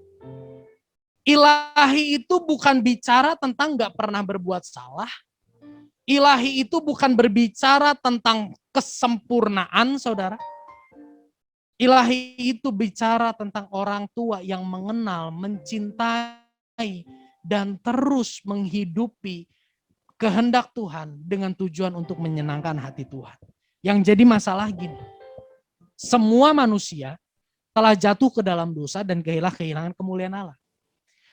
Ilahi itu bukan bicara tentang gak pernah berbuat salah. Ilahi itu bukan berbicara tentang kesempurnaan, saudara. Ilahi itu bicara tentang orang tua yang mengenal, mencintai, dan terus menghidupi kehendak Tuhan dengan tujuan untuk menyenangkan hati Tuhan. Yang jadi masalah gini, semua manusia telah jatuh ke dalam dosa dan kehilangan kemuliaan Allah.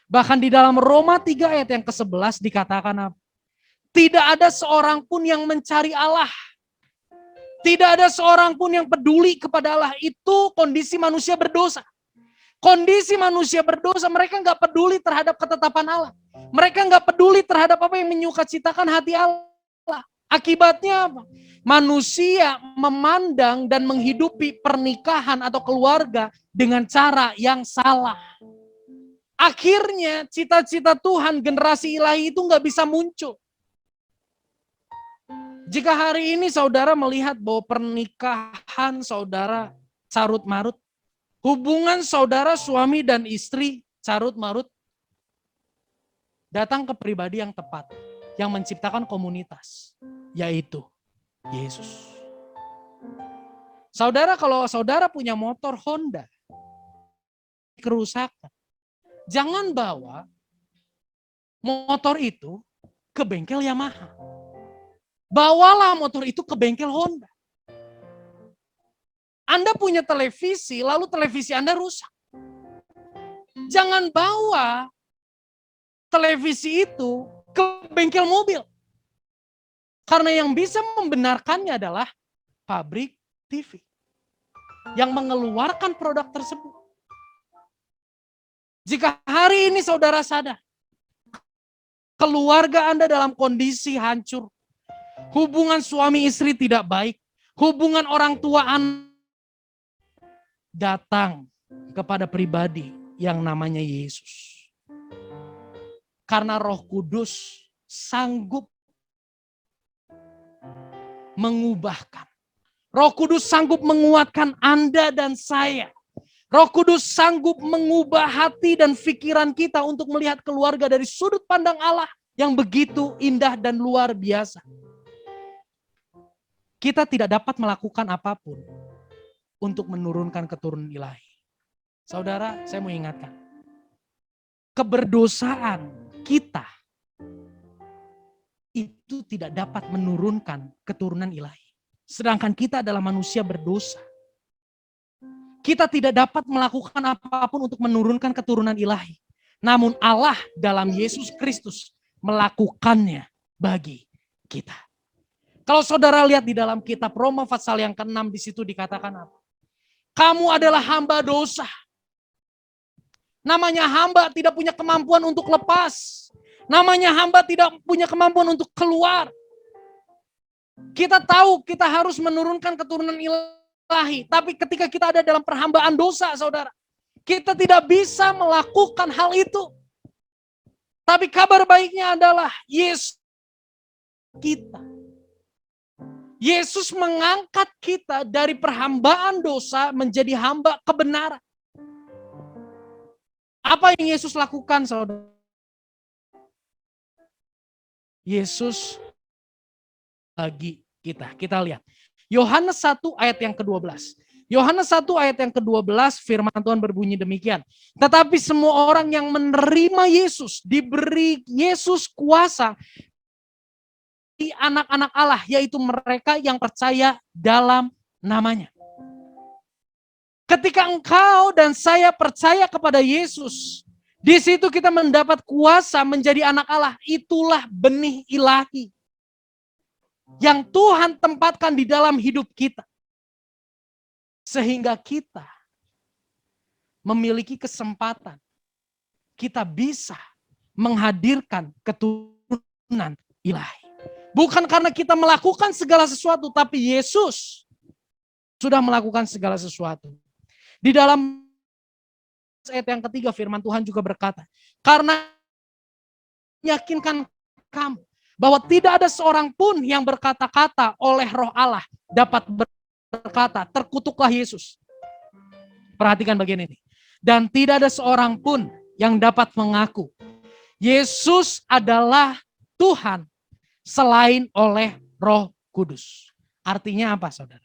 Bahkan di dalam Roma 3 ayat yang ke-11 dikatakan apa? Tidak ada seorang pun yang mencari Allah. Tidak ada seorang pun yang peduli kepada Allah. Itu kondisi manusia berdosa. Kondisi manusia berdosa, mereka nggak peduli terhadap ketetapan Allah. Mereka nggak peduli terhadap apa yang menyukacitakan hati Allah. Akibatnya apa? Manusia memandang dan menghidupi pernikahan atau keluarga dengan cara yang salah. Akhirnya cita-cita Tuhan generasi ilahi itu nggak bisa muncul. Jika hari ini saudara melihat bahwa pernikahan saudara carut marut, hubungan saudara suami dan istri carut marut, datang ke pribadi yang tepat, yang menciptakan komunitas, yaitu Yesus. Saudara, kalau saudara punya motor Honda, kerusakan, jangan bawa motor itu ke bengkel Yamaha. Bawalah motor itu ke bengkel Honda. Anda punya televisi, lalu televisi Anda rusak. Jangan bawa televisi itu ke bengkel mobil. Karena yang bisa membenarkannya adalah pabrik TV yang mengeluarkan produk tersebut. Jika hari ini saudara sadar, keluarga Anda dalam kondisi hancur, hubungan suami istri tidak baik, hubungan orang tua Anda, datang kepada pribadi yang namanya Yesus. Karena Roh Kudus sanggup mengubahkan. Roh Kudus sanggup menguatkan Anda dan saya. Roh Kudus sanggup mengubah hati dan pikiran kita untuk melihat keluarga dari sudut pandang Allah yang begitu indah dan luar biasa. Kita tidak dapat melakukan apapun untuk menurunkan keturunan ilahi. Saudara, saya mau ingatkan. Keberdosaan kita itu tidak dapat menurunkan keturunan ilahi. Sedangkan kita adalah manusia berdosa. Kita tidak dapat melakukan apapun untuk menurunkan keturunan ilahi. Namun Allah dalam Yesus Kristus melakukannya bagi kita. Kalau saudara lihat di dalam kitab Roma pasal yang ke-6, di situ dikatakan apa? Kamu adalah hamba dosa. Namanya hamba tidak punya kemampuan untuk lepas. Namanya hamba tidak punya kemampuan untuk keluar. Kita tahu kita harus menurunkan keturunan ilahi. Tapi ketika kita ada dalam perhambaan dosa, saudara, kita tidak bisa melakukan hal itu. Tapi kabar baiknya adalah Yesus kita. Yesus mengangkat kita dari perhambaan dosa menjadi hamba kebenaran. Apa yang Yesus lakukan, saudara? Yesus bagi kita. Kita lihat. Yohanes 1 ayat yang ke-12. Yohanes 1 ayat yang ke-12 firman Tuhan berbunyi demikian. Tetapi semua orang yang menerima Yesus, diberi Yesus kuasa di anak-anak Allah, yaitu mereka yang percaya dalam namanya. Ketika engkau dan saya percaya kepada Yesus, di situ kita mendapat kuasa menjadi anak Allah. Itulah benih ilahi yang Tuhan tempatkan di dalam hidup kita. Sehingga kita memiliki kesempatan, kita bisa menghadirkan keturunan ilahi. Bukan karena kita melakukan segala sesuatu, tapi Yesus sudah melakukan segala sesuatu. Di dalam ayat yang ketiga firman Tuhan juga berkata, karena meyakinkan kamu bahwa tidak ada seorang pun yang berkata-kata oleh Roh Allah dapat berkata, terkutuklah Yesus. Perhatikan bagian ini. Dan tidak ada seorang pun yang dapat mengaku Yesus adalah Tuhan selain oleh Roh Kudus. Artinya apa, saudara?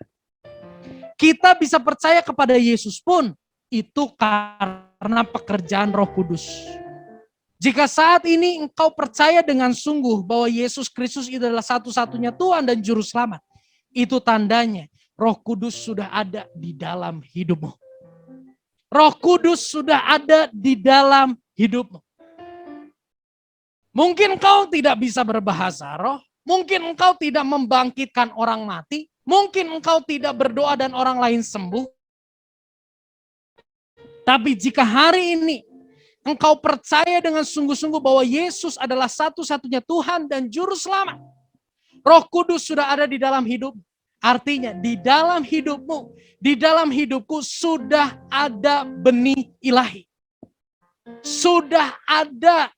Kita bisa percaya kepada Yesus pun itu karena pekerjaan Roh Kudus. Jika saat ini engkau percaya dengan sungguh bahwa Yesus Kristus itu adalah satu-satunya Tuhan dan Juru Selamat, itu tandanya Roh Kudus sudah ada di dalam hidupmu. Roh Kudus sudah ada di dalam hidupmu. Mungkin engkau tidak bisa berbahasa roh, mungkin engkau tidak membangkitkan orang mati, mungkin engkau tidak berdoa dan orang lain sembuh. Tapi jika hari ini engkau percaya dengan sungguh-sungguh bahwa Yesus adalah satu-satunya Tuhan dan Juru Selamat, Roh Kudus sudah ada di dalam hidup. Artinya di dalam hidupmu, di dalam hidupku sudah ada benih ilahi. Sudah ada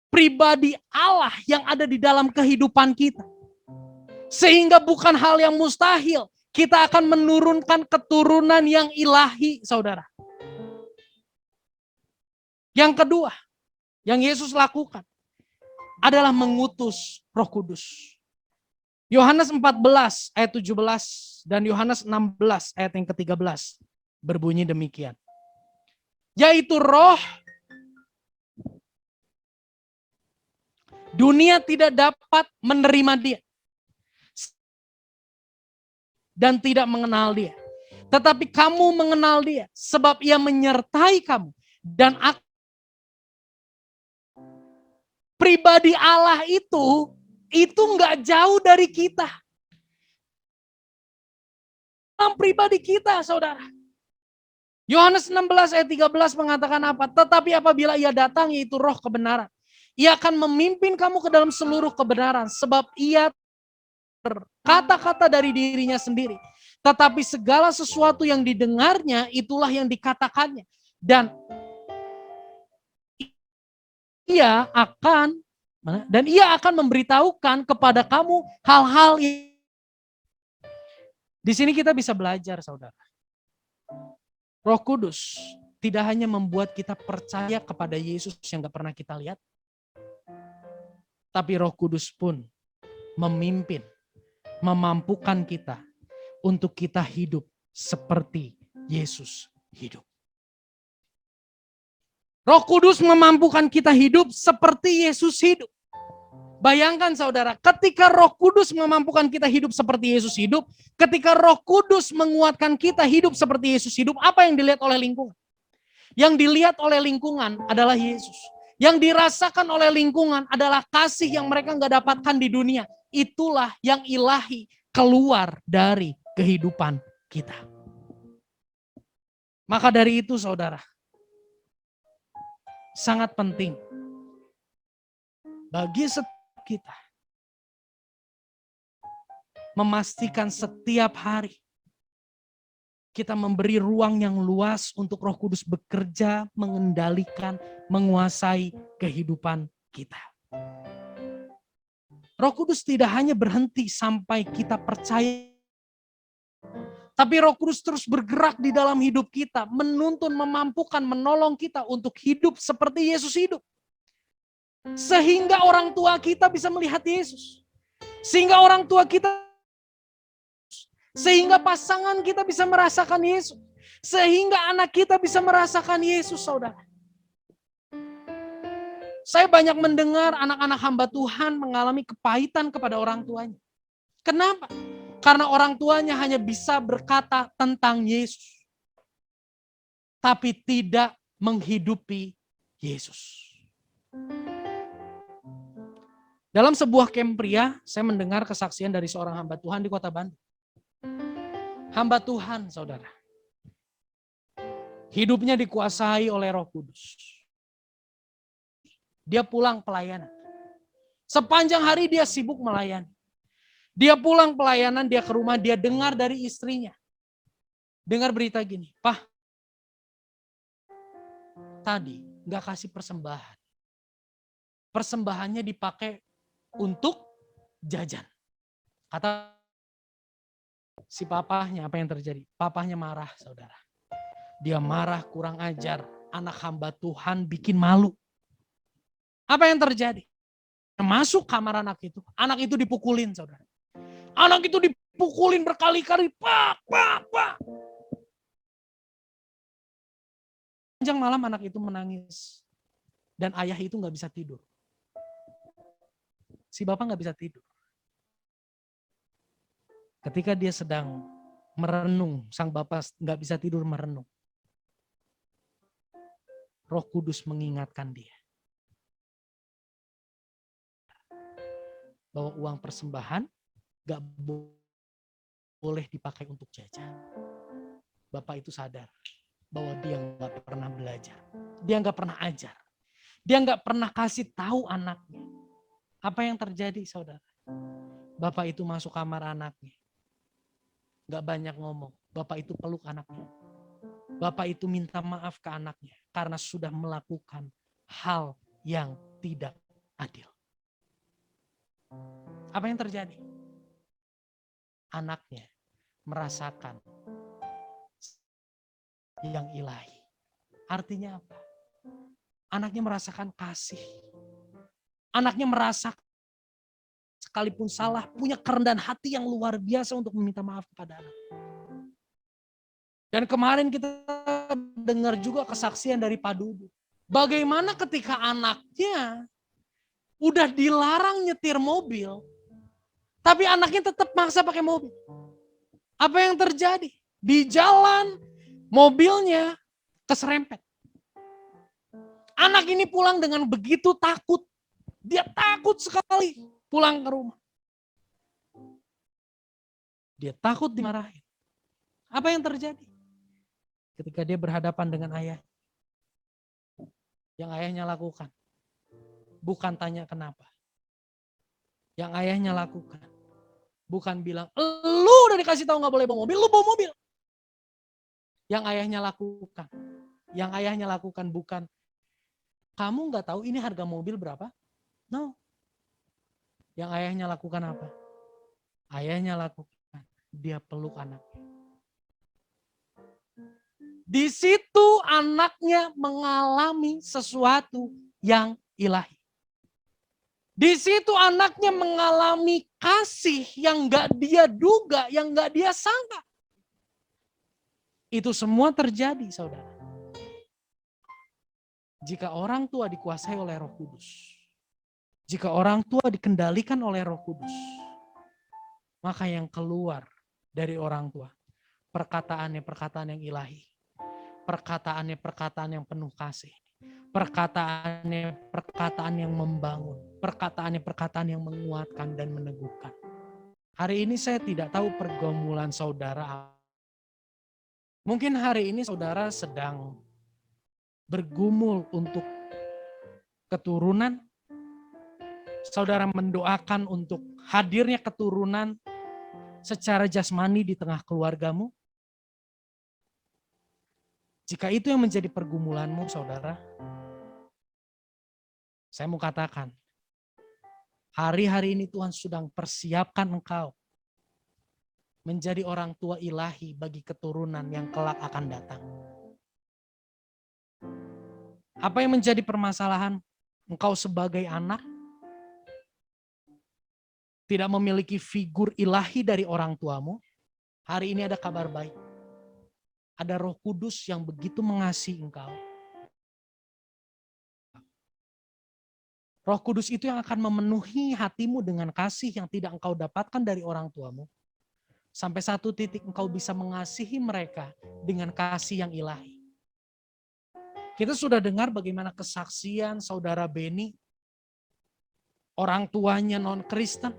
pribadi Allah yang ada di dalam kehidupan kita. Sehingga bukan hal yang mustahil, kita akan menurunkan keturunan yang ilahi, saudara. Yang kedua, yang Yesus lakukan adalah mengutus Roh Kudus. Yohanes 14 ayat 17 dan Yohanes 16 ayat yang ke-13 berbunyi demikian. Yaitu Roh, dunia tidak dapat menerima dia dan tidak mengenal dia. Tetapi kamu mengenal dia sebab ia menyertai kamu dan pribadi Allah itu nggak jauh dari kita. Dalam pribadi kita, saudara. Yohanes 16 ayat 13 mengatakan apa? Tetapi apabila ia datang, yaitu Roh kebenaran, ia akan memimpin kamu ke dalam seluruh kebenaran. Sebab ia berkata-kata dari dirinya sendiri. Tetapi segala sesuatu yang didengarnya, itulah yang dikatakannya. Dan ia akan memberitahukan kepada kamu hal-hal yang di sini kita bisa belajar, saudara. Roh Kudus tidak hanya membuat kita percaya kepada Yesus yang gak pernah kita lihat, tapi Roh Kudus pun memimpin, memampukan kita untuk kita hidup seperti Yesus hidup. Roh Kudus memampukan kita hidup seperti Yesus hidup. Bayangkan saudara, ketika Roh Kudus memampukan kita hidup seperti Yesus hidup, ketika Roh Kudus menguatkan kita hidup seperti Yesus hidup, apa yang dilihat oleh lingkungan? Yang dilihat oleh lingkungan adalah Yesus. Yang dirasakan oleh lingkungan adalah kasih yang mereka nggak dapatkan di dunia. Itulah yang ilahi keluar dari kehidupan kita. Maka dari itu saudara, sangat penting bagi setiap kita memastikan setiap hari kita memberi ruang yang luas untuk Roh Kudus bekerja, mengendalikan, menguasai kehidupan kita. Roh Kudus tidak hanya berhenti sampai kita percaya, tapi Roh Kudus terus bergerak di dalam hidup kita, menuntun, memampukan, menolong kita untuk hidup seperti Yesus hidup. Sehingga orang tua kita bisa melihat Yesus. Sehingga orang tua kita, sehingga pasangan kita bisa merasakan Yesus. Sehingga anak kita bisa merasakan Yesus, saudara. Saya banyak mendengar anak-anak hamba Tuhan mengalami kepahitan kepada orang tuanya. Kenapa? Karena orang tuanya hanya bisa berkata tentang Yesus, tapi tidak menghidupi Yesus. Dalam sebuah camp pria, saya mendengar kesaksian dari seorang hamba Tuhan di kota Bandung. Hamba Tuhan, saudara. Hidupnya dikuasai oleh Roh Kudus. Dia pulang pelayanan. Sepanjang hari dia sibuk melayani. Dia pulang pelayanan, dia ke rumah, dia dengar dari istrinya. Dengar berita gini, "Pak, tadi gak kasih persembahan. Persembahannya dipakai untuk jajan." Kata si papahnya, apa yang terjadi? Papahnya marah, saudara. Dia marah, kurang ajar. Anak hamba Tuhan bikin malu. Apa yang terjadi? Masuk kamar anak itu dipukulin, saudara. Anak itu dipukulin berkali-kali, pak. Sepanjang malam anak itu menangis. Dan ayah itu gak bisa tidur. Si bapak gak bisa tidur. Ketika dia sedang merenung, sang bapak gak bisa tidur merenung. Roh Kudus mengingatkan dia bahwa uang persembahan gak boleh dipakai untuk jajan. Bapak itu sadar bahwa dia gak pernah belajar. Dia gak pernah ajar. Dia gak pernah kasih tahu anaknya. Apa yang terjadi, saudara? Bapak itu masuk kamar anaknya. Gak banyak ngomong. Bapak itu peluk anaknya. Bapak itu minta maaf ke anaknya karena sudah melakukan hal yang tidak adil. Apa yang terjadi? Anaknya merasakan yang ilahi. Artinya apa? Anaknya merasakan kasih. Anaknya merasakan sekalipun salah, punya kerendahan hati yang luar biasa untuk meminta maaf kepada anak. Dan kemarin kita dengar juga kesaksian dari Pak Dudu. Bagaimana ketika anaknya udah dilarang nyetir mobil, tapi anaknya tetap maksa pakai mobil. Apa yang terjadi? Di jalan mobilnya keserempet. Anak ini pulang dengan begitu takut. Dia takut sekali pulang ke rumah. Dia takut dimarahin. Apa yang terjadi? Ketika dia berhadapan dengan ayah, yang ayahnya lakukan, bukan tanya kenapa. Yang ayahnya lakukan, bukan bilang, lu udah dikasih tahu gak boleh bawa mobil, lu bawa mobil. Yang ayahnya lakukan bukan, kamu gak tahu ini harga mobil berapa? No. Yang ayahnya lakukan apa? Ayahnya lakukan, dia peluk anaknya. Di situ anaknya mengalami sesuatu yang ilahi. Di situ anaknya mengalami kasih yang gak dia duga, yang gak dia sangka. Itu semua terjadi, saudara. Jika orang tua dikuasai oleh Roh Kudus, jika orang tua dikendalikan oleh Roh Kudus, maka yang keluar dari orang tua, perkataannya perkataan yang ilahi, perkataannya perkataan yang penuh kasih, perkataannya perkataan yang membangun, perkataannya perkataan yang menguatkan dan meneguhkan. Hari ini saya tidak tahu pergumulan saudara. Mungkin hari ini saudara sedang bergumul untuk keturunan. Saudara mendoakan untuk hadirnya keturunan secara jasmani di tengah keluargamu. Jika itu yang menjadi pergumulanmu, saudara, saya mau katakan, hari-hari ini Tuhan sedang persiapkan engkau menjadi orang tua ilahi bagi keturunan yang kelak akan datang. Apa yang menjadi permasalahan? Engkau sebagai anak tidak memiliki figur ilahi dari orang tuamu, hari ini ada kabar baik. Ada Roh Kudus yang begitu mengasihi engkau. Roh Kudus itu yang akan memenuhi hatimu dengan kasih yang tidak engkau dapatkan dari orang tuamu. Sampai satu titik engkau bisa mengasihi mereka dengan kasih yang ilahi. Kita sudah dengar bagaimana kesaksian saudara Beni, orang tuanya non-Kristen.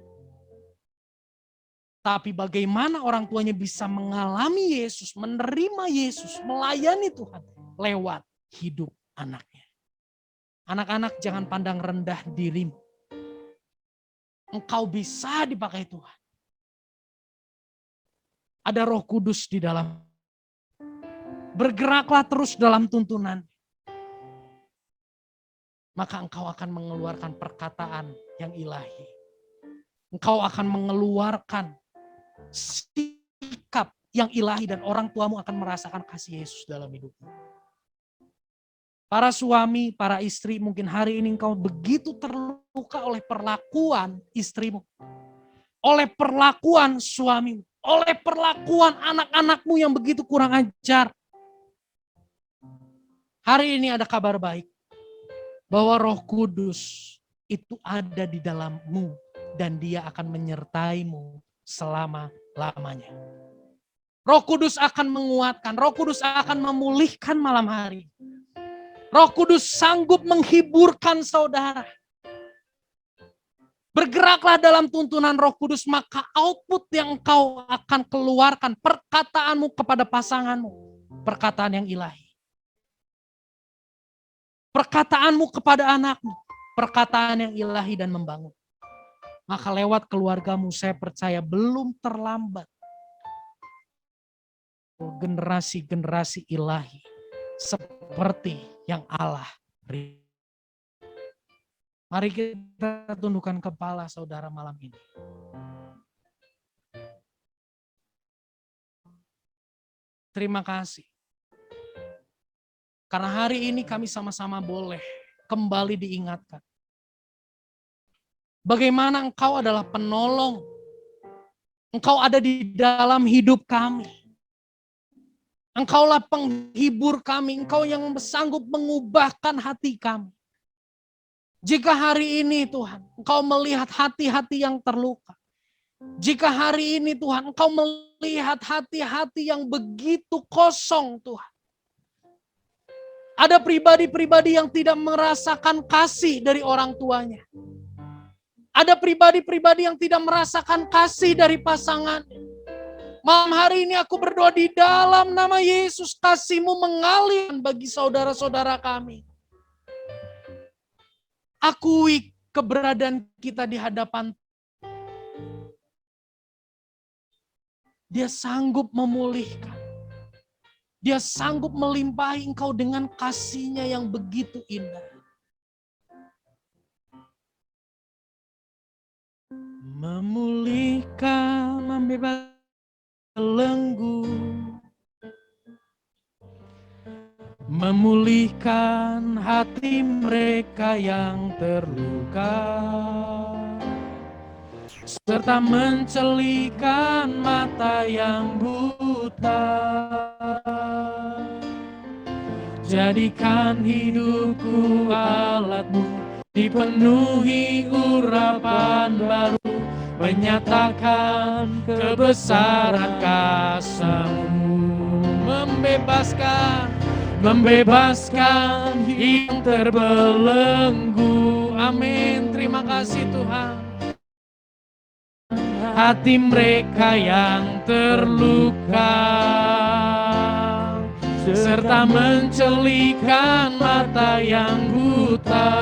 Tapi bagaimana orang tuanya bisa mengalami Yesus, menerima Yesus, melayani Tuhan lewat hidup anaknya. Anak-anak, jangan pandang rendah dirimu. Engkau bisa dipakai Tuhan. Ada Roh Kudus di dalam. Bergeraklah terus dalam tuntunan. Maka engkau akan mengeluarkan perkataan yang ilahi. Engkau akan mengeluarkan sikap yang ilahi dan orang tuamu akan merasakan kasih Yesus dalam hidupmu. Para suami, para istri, mungkin hari ini engkau begitu terluka oleh perlakuan istrimu. Oleh perlakuan suamimu. Oleh perlakuan anak-anakmu yang begitu kurang ajar. Hari ini ada kabar baik. Bahwa Roh Kudus itu ada di dalammu. Dan dia akan menyertaimu selama-lamanya. Roh Kudus akan menguatkan. Roh Kudus akan memulihkan malam hari. Roh Kudus sanggup menghiburkan saudara. Bergeraklah dalam tuntunan Roh Kudus, maka output yang engkau akan keluarkan, perkataanmu kepada pasanganmu, perkataan yang ilahi. Perkataanmu kepada anakmu, perkataan yang ilahi dan membangun. Maka lewat keluargamu saya percaya belum terlambat. Generasi-generasi ilahi seperti yang Allah beri. Mari kita tundukkan kepala saudara malam ini. Terima kasih. Karena hari ini kami sama-sama boleh kembali diingatkan. Bagaimana engkau adalah penolong. Engkau ada di dalam hidup kami. Engkaulah penghibur kami. Engkau yang sanggup mengubahkan hati kami. Jika hari ini Tuhan, engkau melihat hati-hati yang terluka. Jika hari ini Tuhan, engkau melihat hati-hati yang begitu kosong Tuhan. Ada pribadi-pribadi yang tidak merasakan kasih dari orang tuanya. Ada pribadi-pribadi yang tidak merasakan kasih dari pasangan. Malam hari ini aku berdoa di dalam nama Yesus, kasih-Mu mengalir bagi saudara-saudara kami. Akui keberadaan kita di hadapan. Dia sanggup memulihkan. Dia sanggup melimpahi engkau dengan kasih-Nya yang begitu indah. Memulihkan, membebaskan belenggu. Memulihkan hati mereka yang terluka, serta mencelikan mata yang buta. Jadikan hidupku alat-Mu, dipenuhi urapan baru, menyatakan kebesaran kasih-Mu. Membebaskan yang terbelenggu. Amin. Terima kasih Tuhan. Hati mereka yang terluka, serta mencelikan mata yang buta.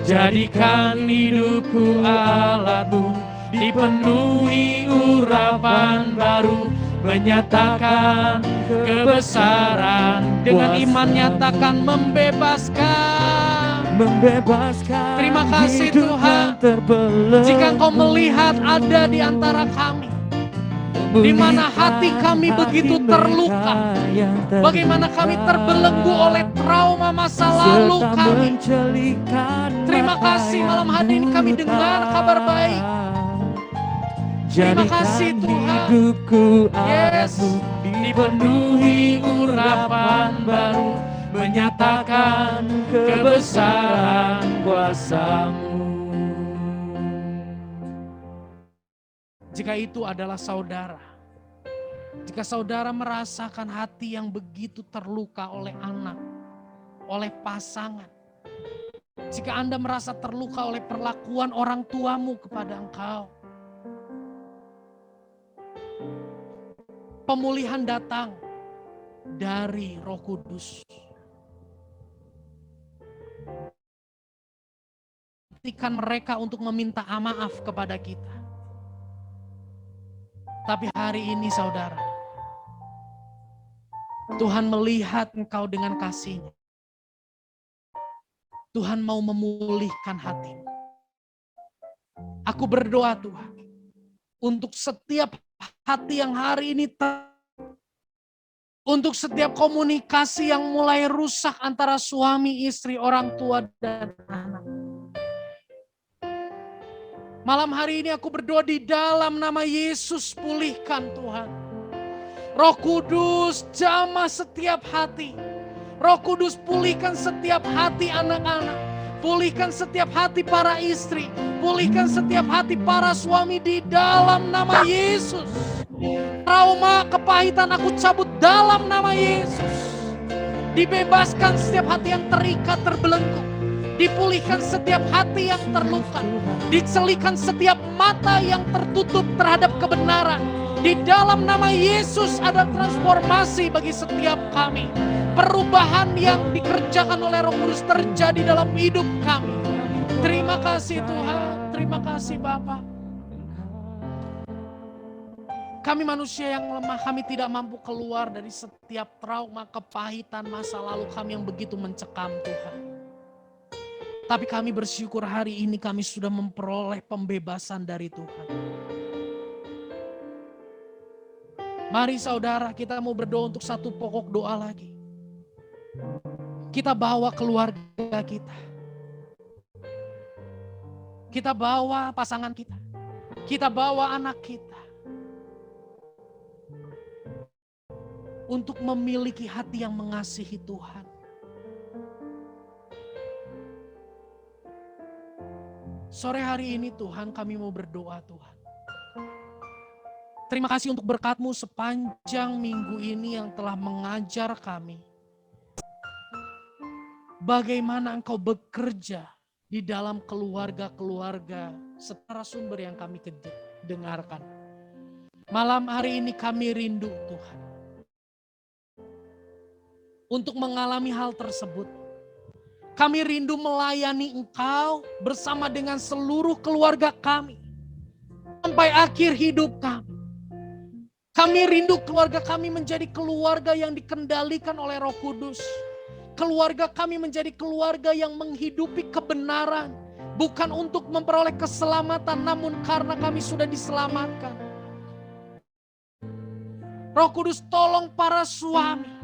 Jadikan hidupku alat-Mu, dipenuhi urapan baru, menyatakan kebesaran. Dengan iman nyatakan membebaskan. Terima kasih Tuhan. Jika Engkau melihat ada di antara kami di mana hati kami begitu terluka, bagaimana kami terbelenggu oleh trauma masa lalu kami. Terima kasih malam hari ini kami dengar kabar baik. Terima kasih Tuhan. Yes, dipenuhi urapan baru, menyatakan kebesaran kuasa-Mu. Jika itu adalah saudara, jika saudara merasakan hati yang begitu terluka oleh anak, oleh pasangan, jika Anda merasa terluka oleh perlakuan orang tuamu kepada engkau, pemulihan datang dari Roh Kudus. Pastikan mereka untuk meminta maaf kepada kita. Tapi hari ini saudara, Tuhan melihat engkau dengan kasih-Nya. Tuhan mau memulihkan hatimu. Aku berdoa Tuhan, untuk setiap hati yang hari ini untuk setiap komunikasi yang mulai rusak antara suami, istri, orang tua, dan anak. Malam hari ini aku berdoa di dalam nama Yesus, pulihkan Tuhan. Roh Kudus jamah setiap hati. Roh Kudus pulihkan setiap hati anak-anak. Pulihkan setiap hati para istri. Pulihkan setiap hati para suami di dalam nama Yesus. Trauma, kepahitan aku cabut dalam nama Yesus. Dibebaskan setiap hati yang terikat, terbelenggu. Dipulihkan setiap hati yang terluka. Dicelikan setiap mata yang tertutup terhadap kebenaran. Di dalam nama Yesus ada transformasi bagi setiap kami. Perubahan yang dikerjakan oleh Roh Kudus terjadi dalam hidup kami. Terima kasih Tuhan. Terima kasih Bapa. Kami manusia yang lemah, kami tidak mampu keluar dari setiap trauma, kepahitan masa lalu kami yang begitu mencekam Tuhan. Tapi kami bersyukur hari ini kami sudah memperoleh pembebasan dari Tuhan. Mari saudara, kita mau berdoa untuk satu pokok doa lagi. Kita bawa keluarga kita. Kita bawa pasangan kita. Kita bawa anak kita. Untuk memiliki hati yang mengasihi Tuhan. Sore hari ini Tuhan kami mau berdoa Tuhan. Terima kasih untuk berkat-Mu sepanjang minggu ini yang telah mengajar kami. Bagaimana Engkau bekerja di dalam keluarga-keluarga setara sumber yang kami dengarkan. Malam hari ini kami rindu Tuhan. Untuk mengalami hal tersebut. Kami rindu melayani Engkau bersama dengan seluruh keluarga kami. Sampai akhir hidup kami. Kami rindu keluarga kami menjadi keluarga yang dikendalikan oleh Roh Kudus. Keluarga kami menjadi keluarga yang menghidupi kebenaran. Bukan untuk memperoleh keselamatan, namun karena kami sudah diselamatkan. Roh Kudus tolong para suami.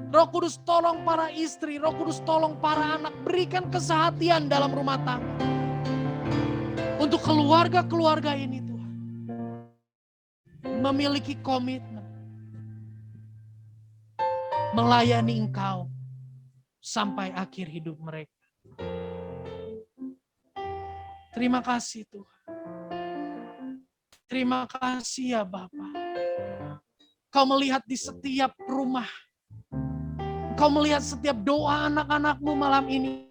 Roh Kudus tolong para istri, Roh Kudus tolong para anak, berikan kesehatian dalam rumah tangga. Untuk keluarga-keluarga ini Tuhan, memiliki komitmen, melayani Engkau sampai akhir hidup mereka. Terima kasih Tuhan. Terima kasih ya Bapa. Kau melihat di setiap rumah. Kau melihat setiap doa anak-anak-Mu malam ini.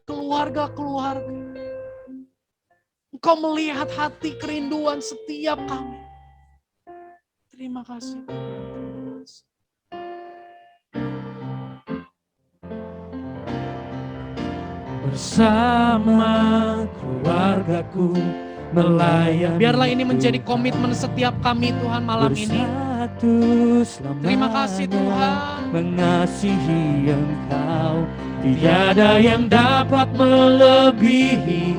Keluarga-keluarga. Kau melihat hati kerinduan setiap kami. Terima kasih. Bersama keluargaku melayani. Biarlah ini menjadi komitmen setiap kami Tuhan malam ini. Terima kasih Tuhan. Mengasihi Engkau, tiada yang dapat melebihi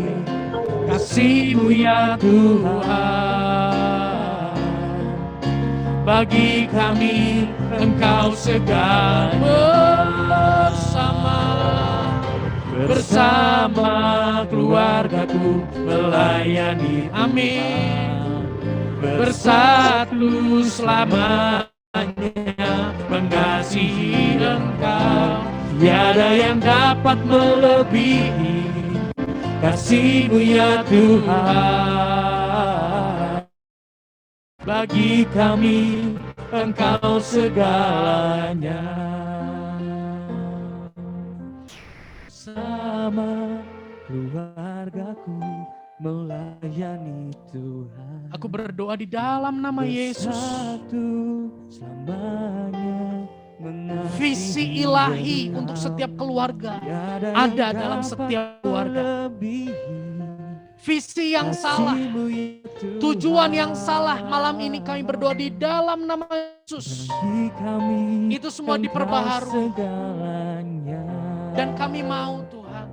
kasih-Mu ya Tuhan. bagi kami Engkau segala. Bersama keluargaku melayani. Amin. Bersatu selamanya mengasihi Engkau. Tiada yang dapat melebihi kasih-Mu ya Tuhan. Bagi kami Engkau segalanya. Sama keluargaku melayani Tuhan. Aku berdoa di dalam nama Yesus. Bersatu selamanya mengasihi. Visi ilahi untuk setiap keluarga ada dalam setiap keluarga. Visi yang salah, tujuan yang salah, malam ini kami berdoa di dalam nama Yesus. Itu semua diperbaharui. Dan kami mau Tuhan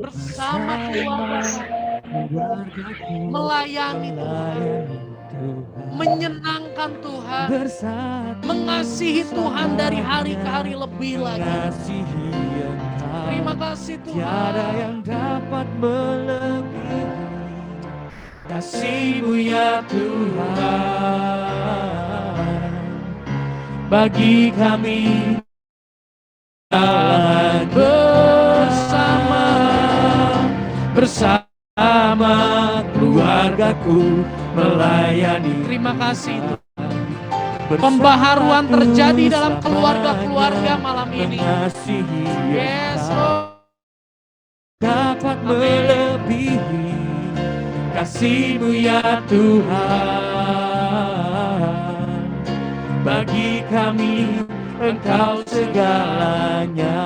bersama keluarga melayani Tuhan, menyenangkan Tuhan, mengasihi Tuhan dari hari ke hari lebih lagi. Terima kasih Tuhan. Tiada yang dapat melebihi kasih-Mu ya Tuhan. Bagi kami bersama keluargaku melayani. Terima kasih Tuhan. Pembaharuan terjadi dalam keluarga-keluarga malam ini. Yes, Lord. Dapat melebihi kasih-Mu ya Tuhan. Bagi kami Engkau segalanya.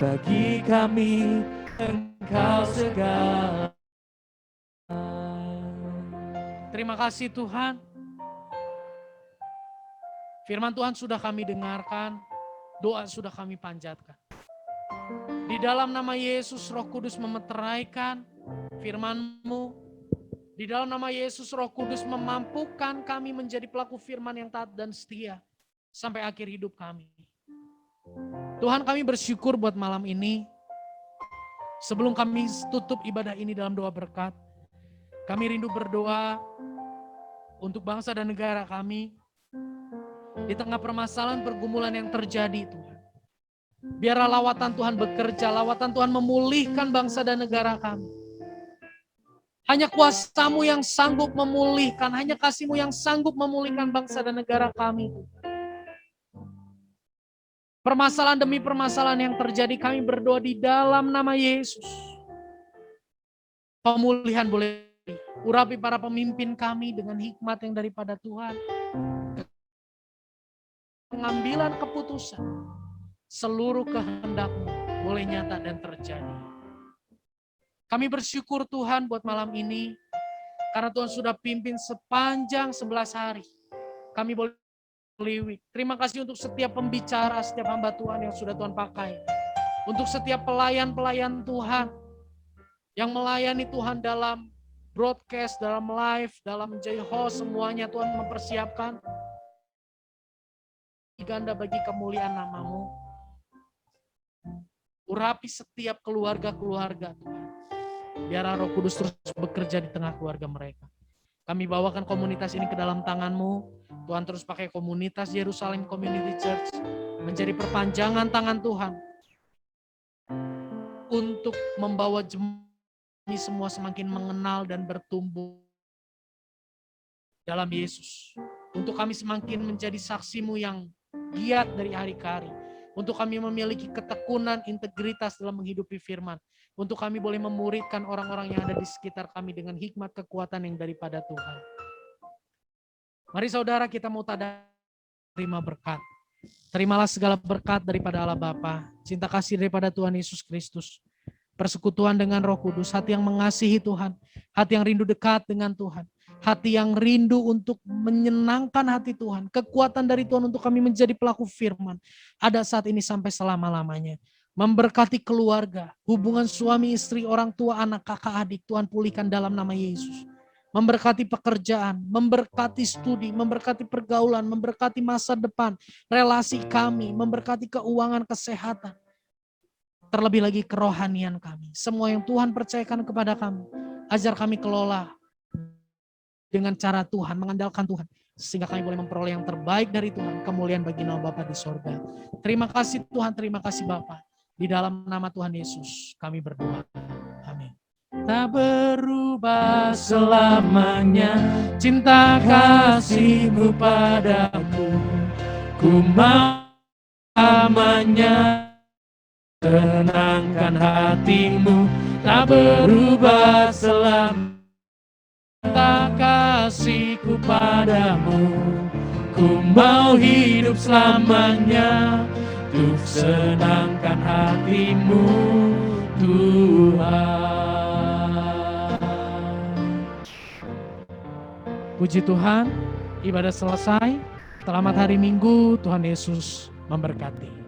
Bagi kami Engkau segalanya. Terima kasih Tuhan. Firman Tuhan sudah kami dengarkan, doa sudah kami panjatkan. Di dalam nama Yesus, Roh Kudus memeteraikan firman-Mu. Di dalam nama Yesus, Roh Kudus memampukan kami menjadi pelaku firman yang taat dan setia sampai akhir hidup kami. Tuhan, kami bersyukur buat malam ini. Sebelum kami tutup ibadah ini dalam doa berkat, kami rindu berdoa untuk bangsa dan negara kami di tengah permasalahan pergumulan yang terjadi Tuhan. Biarlah lawatan Tuhan bekerja, lawatan Tuhan memulihkan bangsa dan negara kami. Hanya kuasa-Mu yang sanggup memulihkan, hanya kasih-Mu yang sanggup memulihkan bangsa dan negara kami. Permasalahan demi permasalahan yang terjadi, kami berdoa di dalam nama Yesus. Pemulihan boleh urapi para pemimpin kami dengan hikmat yang daripada Tuhan. Pengambilan keputusan, seluruh kehendak-Mu boleh nyata dan terjadi. Kami bersyukur Tuhan buat malam ini, karena Tuhan sudah pimpin sepanjang 11 hari. Kami boleh liwik. Terima kasih untuk setiap pembicara, setiap hamba Tuhan yang sudah Tuhan pakai. Untuk setiap pelayan-pelayan Tuhan yang melayani Tuhan dalam broadcast, dalam live, dalam menjadi host, semuanya Tuhan mempersiapkan ganda bagi kemuliaan nama-Mu. Urapi setiap keluarga-keluarga Tuhan. Biar Roh Kudus terus bekerja di tengah keluarga mereka. Kami bawakan komunitas ini ke dalam tangan-Mu. Tuhan terus pakai komunitas Yerusalem Community Church menjadi perpanjangan tangan Tuhan untuk membawa jemaat ini semua semakin mengenal dan bertumbuh dalam Yesus. Untuk kami semakin menjadi saksi-Mu yang giat dari hari ke hari. Untuk kami memiliki ketekunan, integritas dalam menghidupi firman. Untuk kami boleh memuridkan orang-orang yang ada di sekitar kami dengan hikmat kekuatan yang daripada Tuhan. Mari saudara, kita mau terima berkat. Terimalah segala berkat daripada Allah Bapa, cinta kasih daripada Tuhan Yesus Kristus, persekutuan dengan Roh Kudus, hati yang mengasihi Tuhan, hati yang rindu dekat dengan Tuhan, hati yang rindu untuk menyenangkan hati Tuhan, kekuatan dari Tuhan untuk kami menjadi pelaku firman, ada saat ini sampai selama-lamanya. Memberkati keluarga, hubungan suami istri, orang tua, anak, kakak, adik, Tuhan pulihkan dalam nama Yesus. memberkati pekerjaan, memberkati studi, memberkati pergaulan, memberkati masa depan, relasi kami, memberkati keuangan, kesehatan. Terlebih lagi kerohanian kami. Semua yang Tuhan percayakan kepada kami, ajar kami kelola dengan cara Tuhan, mengandalkan Tuhan. Sehingga kami boleh memperoleh yang terbaik dari Tuhan. Kemuliaan bagi nama Bapa di sorga. Terima kasih Tuhan, terima kasih Bapa. Di dalam nama Tuhan Yesus kami berdoa. Amin. Tak berubah selamanya cinta kasih-Mu padaku. Ku mau amanya tenangkan hatimu, tak berubah selamanya cinta kasihku padamu. Ku mau hidup selamanya untuk senangkan hatimu, Tuhan. Puji Tuhan, ibadah selesai. Selamat hari Minggu, Tuhan Yesus memberkati.